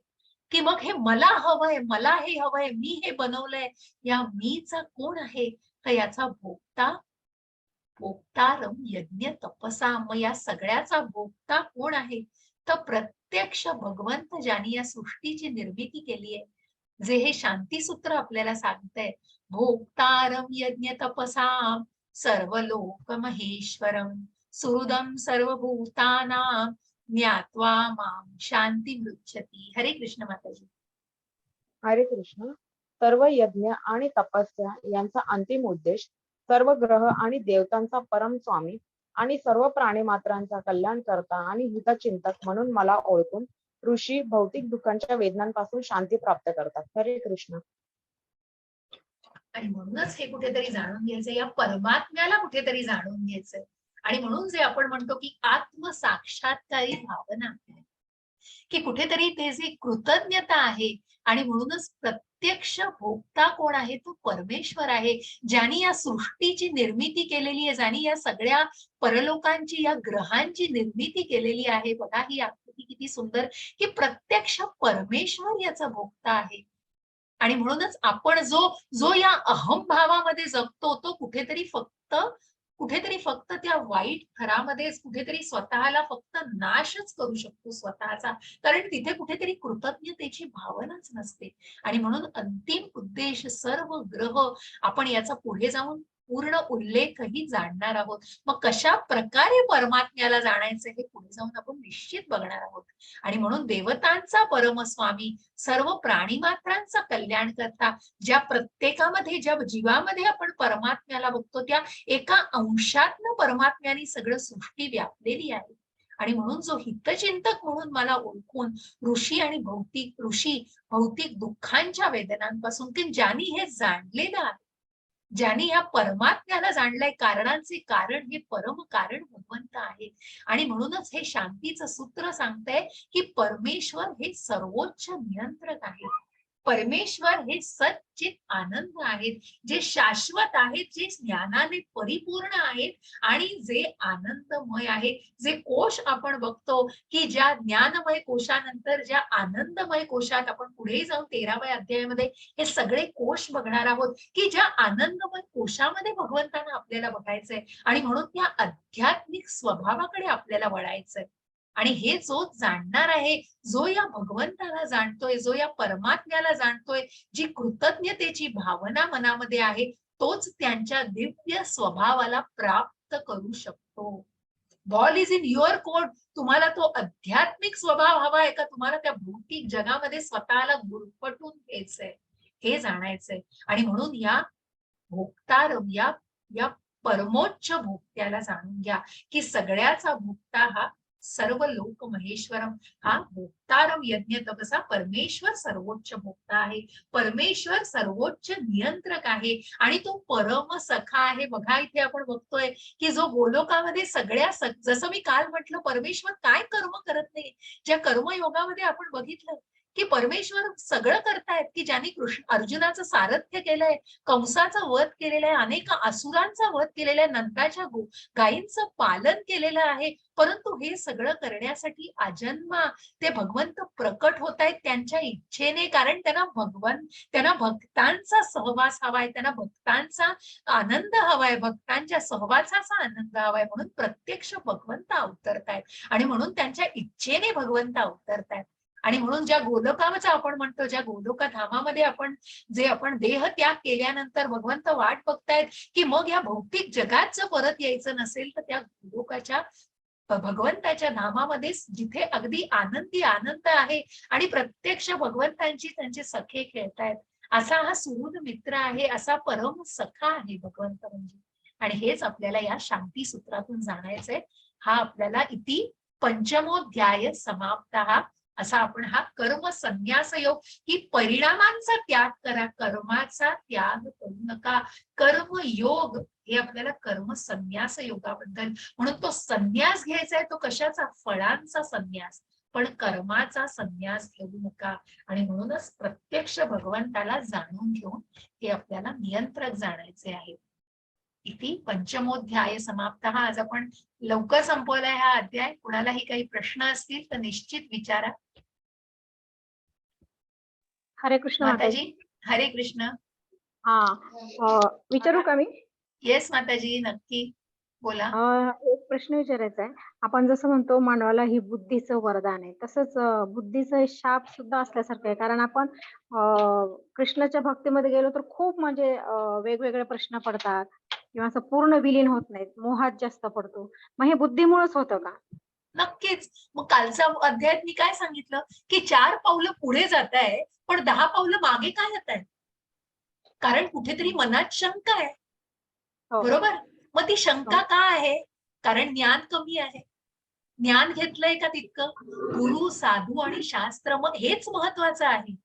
की मग हे मला हवंय, मला हे हवंय, मी हे बनवलंय, या मीचा कोण आहे, तर याचा भोगता भोक्तारम यज्ञ तपसा, मग या सगळ्याचा भोगता कोण आहे, तर प्रत्यक्ष भगवंत ज्याने या सृष्टीची निर्मिती केली आहे, जे हे शांती सूत्र आपल्याला सांगतंय, भोक्तारम यज्ञ तपसाम सर्वलोक महेश्वरम सुहृदम सर्वभूतानां ज्ञात्वा माम शांती मृच्छती. हरे कृष्ण माताजी. हरे कृष्ण. सर्व यज्ञ आणि तपस्या यांचा अंतिम उद्देश सर्व ग्रह आणि देवतांचा परम स्वामी आणि सर्व प्राणीमात्रांचा कल्याण करता आणि हितचिंतक म्हणून मला ओळखून ऋषी भौतिक दुःखांच्या वेदनांपासून शांती प्राप्त करतात. हरे कृष्ण. आणि म्हणूनच हे कुठेतरी जाणून घ्यायचं, या परमात्म्याला कुठेतरी जाणून घ्यायचंय. आणि म्हणून जे आपण म्हणतो की आत्मसाक्षात्कारी भावना, की कुठेतरी ते जे कृतज्ञता आहे, आणि म्हणूनच प्रत्यक्ष भोक्ता कोण आहे, तो परमेश्वर आहे, ज्यांनी या सृष्टीची निर्मिती केलेली आहे, ज्यांनी या सगळ्या परलोकांची, या ग्रहांची निर्मिती केलेली आहे. बघा ही आकृती किती सुंदर, की प्रत्यक्ष परमेश्वर याचा भोक्ता आहे. आणि म्हणूनच आपण जो जो या अहंभावामध्ये जगतो, तो कुठेतरी फक्त त्या वाईट थरामध्येच कुठेतरी स्वतःला फक्त नाशच करू शकतो स्वतःचा, कारण तिथे कुठेतरी कृतज्ञतेची भावनाच नसते. आणि म्हणून अंतिम उद्देश सर्व ग्रह, आपण याचा पुढे जाऊन पूर्ण उल्लेखही जाणणार आहोत. मग कशा प्रकारे परमात्म्याला जाणायचं हे पुढे जाऊन आपण निश्चित बघणार आहोत. आणि म्हणून देवतांचा परमस्वामी, सर्व प्राणीमात्रांचा कल्याण करता, ज्या प्रत्येकामध्ये, ज्या जीवामध्ये आपण परमात्म्याला बघतो, त्या एका अंशातनं परमात्म्याने सगळं सृष्टी व्यापलेली आहे. आणि म्हणून जो हितचिंतक म्हणून मला ओळखून ऋषी भौतिक दुःखांच्या वेदनांपासून, की ज्यांनी हे जाणलेलं आहे, ज्यांनी या परमात्म्याला जाणलंय, कारणांचे कारण हे परम कारण भगवंत आहे. आणि म्हणूनच हे शांतीचं सूत्र सांगतंय, की परमेश्वर हे सर्वोच्च नियंत्रक आहे, परमेश्वर हे सच्चित आनंद आहेत, जे शाश्वत आहेत, जे ज्ञानाने परिपूर्ण आहेत, आणि जे आनंदमय आहेत. जे कोश आपण बघतो, की ज्या ज्ञानमय कोशानंतर ज्या आनंदमय कोशात आपण पुढे जाऊन 13व्या अध्यायामध्ये हे सगळे कोश बघणार आहोत, की ज्या आनंदमय कोशामध्ये भगवंतांना आपल्याला बघायचंय. आणि म्हणून त्या आध्यात्मिक स्वभावाकडे आपल्याला वळायचंय. आणि हे जो जाणणार आहे, जो या भगवंताला जाणतोय, जो या परमात्म्याला जाणतोय, जी कृतज्ञतेची भावना मनामध्ये आहे, तोच त्यांच्या दिव्य स्वभावाला प्राप्त करू शकतो. Ball is in your court. तुम्हाला तो आध्यात्मिक स्वभाव हवा आहे का, तुम्हाला त्या भौतिक जगामध्ये स्वतःला गुरफटून घ्यायचंय, हे जाणायचंय. आणि म्हणून या भोक्तारम, या परमोच्च भोक्त्याला जाणून घ्या, की सगळ्याचा भोक्ता हा सर्व लोक महेश्वरम, हा भोक्तारम यज्ञ तपसा, परमेश्वर सर्वोच्च भोक्ता आहे, परमेश्वर सर्वोच्च नियंत्रक आहे, आणि तो परम सखा आहे. बघा इथे आपण बघतोय, की जो गोलोकामध्ये जसं मी काल म्हटलं, परमेश्वर काय कर्म करत नाही. ज्या कर्मयोगामध्ये आपण बघितलं, की परमेश्वर सगळं करतायत, की ज्यांनी अर्जुनाचं सारथ्य केलंय, कंसाचा वध केलेला आहे, अनेक असुरांचा वध केलेला आहे, नंदाच्या गायींचं पालन केलेलं आहे. परंतु हे सगळं करण्यासाठी अजन्मा ते भगवंत प्रकट होत आहेत त्यांच्या इच्छेने, कारण त्यांना भक्तांचा सहवास हवाय, त्यांना भक्तांचा आनंद हवाय, भक्तांच्या सहवासाचा आनंद हवाय, म्हणून प्रत्यक्ष भगवंत अवतरतायत. आणि म्हणून त्यांच्या इच्छेने भगवंत अवतरतायत. आणि म्हणून ज्या गोलोकाचं आपण म्हणतो, ज्या गोलोका धामामध्ये आपण देह त्याग केल्यानंतर भगवंत वाट बघतायत, की मग या भौतिक जगात जर परत यायचं नसेल, तर त्या गोलोकाच्या भगवंताच्या धामामध्ये, जिथे अगदी आनंदी आनंद आहे आणि प्रत्यक्ष भगवंतांची त्यांचे सखे खेळतायत, असा हा सुहृद मित्र आहे, असा परम सखा आहे भगवंत म्हणजे. आणि हेच आपल्याला या शांती सूत्रातून जाणायचंय. हा आपल्याला इति पंचमोध्याय समाप्त असा आपण हा कर्म संन्यास योग, की परिणामांचा त्याग करा, कर्माचा त्याग करू नका. कर्म योग हे आपल्याला कर्म संन्यास योगाबद्दल, म्हणून तो संन्यास घ्यायचा आहे तो कशाचा, फळांचा संन्यास, पण कर्माचा संन्यास घेऊ नका. आणि म्हणूनच प्रत्यक्ष भगवंताला जाणून घेऊन हे आपल्याला नियंत्रक जाणायचे आहे. इति पंचमोध्याय समाप्त. आज आपण लवकर संपवलाय हा अध्याय. कुणालाही काही प्रश्न असतील तर निश्चित विचारा. हरे कृष्ण माताजी. माताजी हरे कृष्ण. विचारू का मी? येस माताजी, नक्की बोला. एक प्रश्न विचारायचा आहे. आपण जसं म्हणतो मानवाला ही बुद्धीचं वरदान आहे, तसंच बुद्धीचं हे शाप सुद्धा असल्यासारखं आहे. कारण आपण कृष्णाच्या भक्तीमध्ये गेलो तर खूप म्हणजे वेगवेगळे प्रश्न पडतात किंवा असं पूर्ण विलीन होत नाहीत, मोहात जास्त पडतो. मग हे बुद्धीमुळेच होतं का? नक्कीच. मग कालच्या अध्यायात मी काय सांगितलं, की 4 पावलं पुढे जात आहे पण 10 पावलं मागे काय येत आहे, कारण कुठेतरी मनात शंका आहे. हो. बरोबर. मग ती शंका का आहे, कारण ज्ञान कमी आहे. ज्ञान घेतलंय का तितकं, गुरु साधू आणि शास्त्र, मग हेच महत्वाचं आहे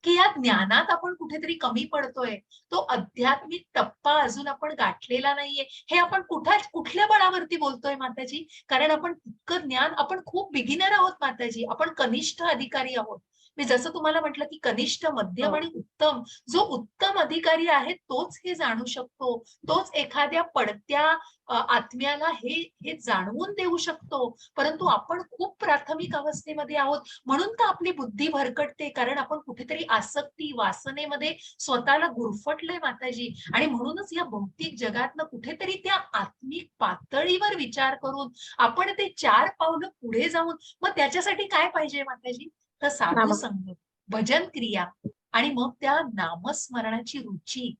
की या ज्ञानात आपण कुठेतरी कमी पडतोय. तो आध्यात्मिक टप्पा अजून आपण गाठलेला नाहीये. हे आपण कुठल्या बळावरती बोलतोय माताजी, कारण आपण इतकं ज्ञान, आपण खूप बिगिनर आहोत माताजी, आपण कनिष्ठ अधिकारी आहोत. मी जसं तुम्हाला म्हटलं की कनिष्ठ, मध्यम आणि उत्तम, जो उत्तम अधिकारी आहे तोच हे जाणू शकतो, तोच एखाद्या पडत्या आत्म्याला हे जाणवून देऊ शकतो. परंतु आपण खूप प्राथमिक अवस्थेमध्ये आहोत, म्हणून तर आपली बुद्धी भरकटते, कारण आपण कुठेतरी आसक्ती वासनेमध्ये स्वतःला गुरफटलंय माताजी. आणि म्हणूनच या भौतिक जगातनं कुठेतरी त्या आत्मिक पातळीवर विचार करून आपण ते 4 पावलं पुढे जाऊन, मग त्याच्यासाठी काय पाहिजे माताजी, तर साधू संग, भजन क्रिया, आणि मग त्या नामस्मरणाची रुची.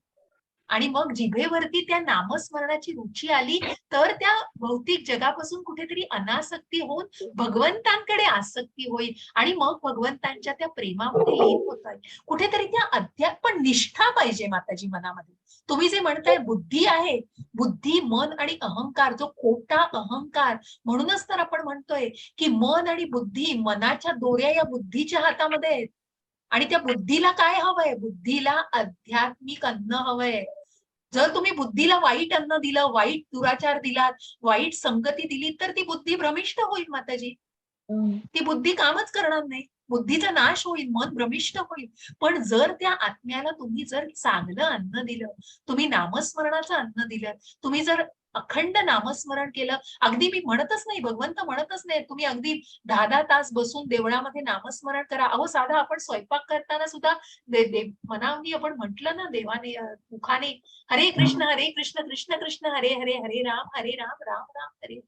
आणि मग जिभेवरती त्या नामस्मरणाची रुची आली तर त्या भौतिक जगापासून कुठेतरी अनासक्ती होऊन भगवंतांकडे आसक्ती होईल, आणि मग भगवंतांच्या त्या प्रेमामध्ये लीन होतात. कुठेतरी त्या अध्यात्म निष्ठा पाहिजे माताजी मनामध्ये. तुम्ही जे म्हणताय बुद्धी आहे, बुद्धी, मन आणि अहंकार, जो खोटा अहंकार, म्हणूनच तर आपण म्हणतोय की मन आणि बुद्धी, मनाच्या दोऱ्या या बुद्धीच्या हातामध्ये आहेत. आणि त्या बुद्धीला काय हवंय, बुद्धीला आध्यात्मिक अन्न हवंय. जर तुम्ही बुद्धीला वाईट अन्न दिलं, वाईट दुराचार दिलात, वाईट संगती दिली, तर ती बुद्धी भ्रमिष्ट होईल माताजी. ती बुद्धी कामच करणार नाही, बुद्धीचा नाश होईल, मन भ्रमिष्ट होईल. पण जर त्या आत्म्याला तुम्ही जर चांगलं अन्न दिलं, तुम्ही नामस्मरणाचं अन्न दिलं, तुम्ही जर अखंड नामस्मरण केलं, अगदी मी म्हणतच नाही, भगवंत म्हणतच नाही तुम्ही अगदी 10-10 तास बसून देवळामध्ये नामस्मरण करा. अहो साधा आपण स्वयंपाक करताना सुद्धा मनावनी आपण म्हटलं ना, देवाने मुखाने हरे कृष्ण कृष्ण कृष्ण हरे हरे, हरे राम राम राम हरे.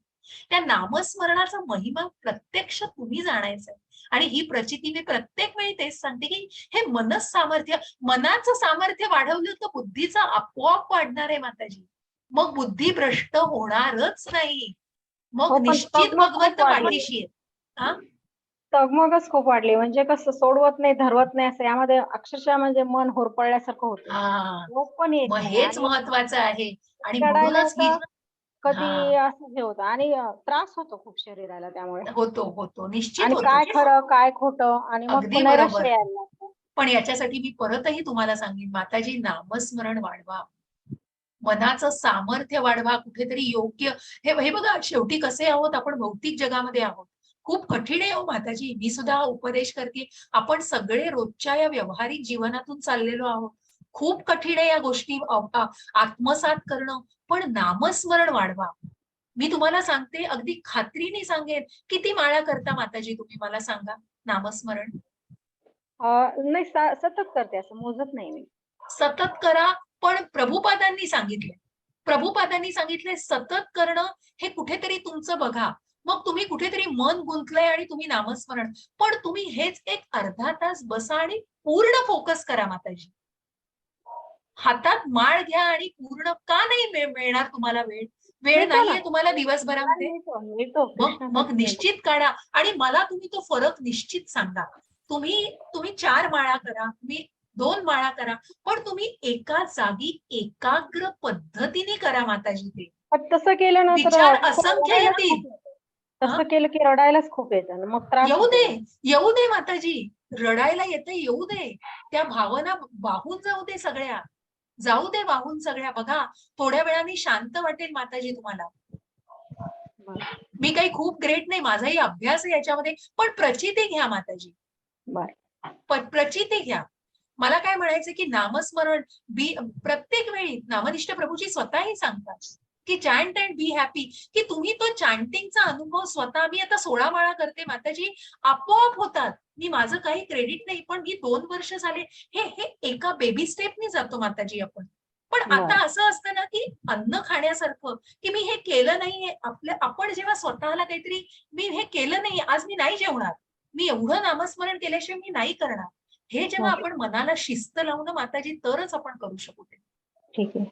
त्या नामस्मरणाचा महिमा प्रत्यक्ष तुम्ही जाणायचा. आणि ही प्रचिती मी प्रत्येक वेळी तेच सांगते की हे मनस सामर्थ्य, मनाचं सामर्थ्य वाढवलं तर बुद्धीचं आपोआप वाढणार आहे माताजी. मग बुद्धी भ्रष्ट होणारच नाही, मग निश्चित भगवंत पाठीशी आहे. तगमगच खूप वाढली, म्हणजे कसं सोडवत नाही, धरवत नाही, असं यामध्ये अक्षरशः म्हणजे मन होरपळल्यासारखं होतं. पण मग हेच महत्वाचं आहे. आणि म्हणूनच म्हणूनच कधी असं हे होतं आणि त्रास होतो खूप शरीराला त्यामुळे. होतो निश्चित आणि होतो. काय खरं काय खोटं, आणि मग अगदी बरोबर. नैराश्य यायला लागतं. पण याच्यासाठी मी परतही तुम्हाला सांगेन माताजी, नामस्मरण वाढवा, मनाचं सामर्थ्य वाढवा, कुठेतरी योग्य हे बघा, शेवटी कसे आहोत आपण, भौतिक जगामध्ये आहोत, खूप कठीण आहे हो माताजी. मी सुद्धा उपदेश करते, आपण सगळे रोजच्या या व्यावहारिक जीवनातून चाललेलो आहोत. खूप कठीण आहे या गोष्टी आत्मसात करणं, पण नामस्मरण वाढवा. मी तुम्हाला सांगते, अगदी खात्रीने सांगेन, किती माळा करता माताजी तुम्ही मला सांगा नामस्मरण? नाही, सतत करते, असं मोजत नाही मी. सतत करा, पण प्रभुपादांनी सांगितले सतत करणं हे कुठेतरी तुमचं बघा. मग तुम्ही कुठेतरी मन गुंतलंय आणि तुम्ही नामस्मरण, पण तुम्ही हेच एक अर्धा तास बसा आणि पूर्ण फोकस करा माताजी. हातात माळ घ्या आणि पूर्ण, का नाही मिळणार तुम्हाला वेळ नाहीये तुम्हाला दिवसभरामध्ये? मग निश्चित काढा आणि मला तुम्ही तो फरक निश्चित सांगा. तुम्ही 4 माळा करा, तुम्ही 2 माळा करा, पण तुम्ही एका जागी एकाग्र पद्धतीने करा माताजी. ते तसं केलं ना तर विचार असंख्य येतील. तसं केलं की रडायलाच खूप येतं मग त्रास येऊ होतो. दे, येऊ दे माताजी, रडायला येतं येऊ दे, त्या भावना वाहून जाऊ दे सगळ्या, जाऊ दे वाहून सगळ्या. बघा थोड्या वेळाने शांत वाटेल माताजी तुम्हाला. बरं. मी काही खूप ग्रेट नाही, माझाही अभ्यास आहे याच्यामध्ये, पण प्रचिती घ्या माताजी, बरं. प्रचिती घ्या. मला काय म्हणायचं की नामस्मरण प्रत्येक वेळी नामनिष्ठ प्रभूजी स्वतःही सांगतात की चॅन्ट अँड बी हॅपी, की तुम्ही तो चॅन्टिंगचा अनुभव स्वतः, मी आता 16 माळा करते माताजी, आपोआप होतात. मी माझं काही क्रेडिट नाही, पण मी 2 वर्ष झाले हे एका बेबी स्टेपनी जातो माताजी आपण. पण आता असं असतं ना की अन्न खाण्यासारखं, की मी हे केलं नाहीये, आपण जेव्हा स्वतःला काहीतरी, मी हे केलं नाही, आज मी नाही जेवणार, मी एवढं नामस्मरण केल्याशिवाय मी नाही करणार, हे जेव्हा आपण मनाला शिस्त लावून माताजी, तरच आपण करू शकू ते. ठीक आहे.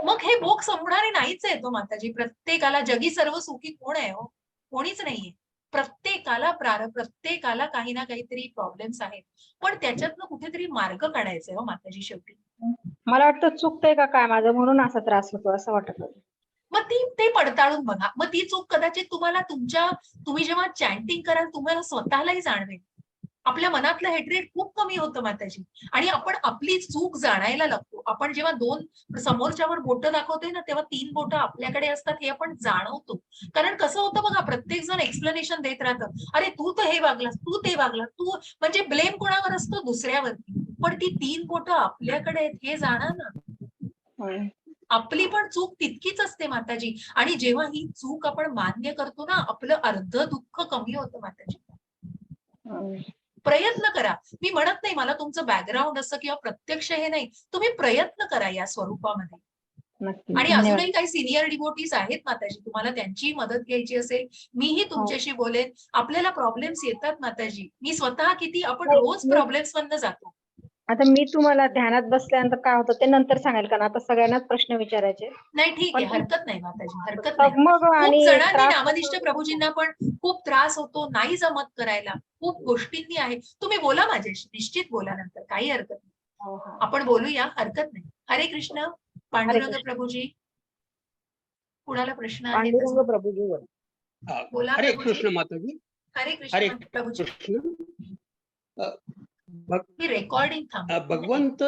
मग हे भोग संपणारे नाहीच आहे तो माताजी. प्रत्येकाला जगी सर्व सुखी कोण आहे हो? कोणीच नाहीये. प्रत्येकाला काही ना काहीतरी प्रॉब्लेम्स आहेत, पण त्याच्यातनं कुठेतरी मार्ग काढायचा आहे हो माताजी शेवटी. मला वाटतं चुकतंय का काय माझं म्हणून असा त्रास होतो असं वाटत होतं. मग ते पडताळून बघा. मग ती चूक कदाचित तुम्हाला तुम्ही जेव्हा चॅन्टिंग कराल तुम्हाला स्वतःलाही जाणवेल. आपल्या मनातलं हेट्रेड खूप कमी होतं माताजी, आणि आपण आपली चूक जाणायला लागतो. आपण जेव्हा 2 समोरच्यावर बोटं दाखवतोय ना, तेव्हा 3 बोटं आपल्याकडे असतात हे आपण जाणवतो. कारण कसं होतं बघा, प्रत्येक जण एक्सप्लेनेशन देत राहतं, अरे तू तर हे वागलास, तू ते वागलास, तू म्हणजे ब्लेम कोणावर असतो? दुसऱ्यावरती. पण ती 3 बोटं आपल्याकडे आहेत हे जाणा ना. आपली पण चूक तितकीच असते माताजी, आणि जेव्हा ही चूक आपण मान्य करतो ना, आपलं अर्ध दुःख कमी होतं माताजी. प्रयत्न करा. मी म्हणत नाही मला तुमचं बॅकग्राऊंड असं किंवा प्रत्यक्ष हे नाही, तुम्ही प्रयत्न करा या स्वरूपामध्ये. नक्की. आणि धन्यवाद. अजूनही काही सिनियर डिवोटीज आहेत माताजी, तुम्हाला त्यांची मदत घ्यायची असेल, मीही तुमच्याशी बोलेन. आपल्याला प्रॉब्लेम्स येतात माताजी, मी स्वतः किती, आपण रोज प्रॉब्लेम्स मधनं जातो. आता मी तुम्हाला ध्यानात बसल्यानंतर काय होतं ते नंतर सांगाल, कारण आता सगळ्यांनाच प्रश्न विचारायचे. नाही ठीक आहे, पण हरकत नाही माताजी, हरकत नाही. मग खूप आणि जणांनी त्रास नामनिष्ठ प्रभूजींना पण खूप त्रास होतो, नाही जमत करायला, खूप गोष्टींनी आहे. तुम्ही बोला माझ्याशी, निश्चित बोला नंतर, काही हरकत नाही. हो, हो. आपण बोलूया, हरकत नाही. हरे कृष्ण. पांडुरंग कृष्ण. प्रभूजी, कुणाला प्रश्न आहे? पांडुरंग प्रभूजी बोला. बोला हरे प्रभूजी. कृष्ण माताजी. हरे हरे कृष्ण प्रभूजी. कृष्ण. ही रेकॉर्डिंग थांबवा. भगवंत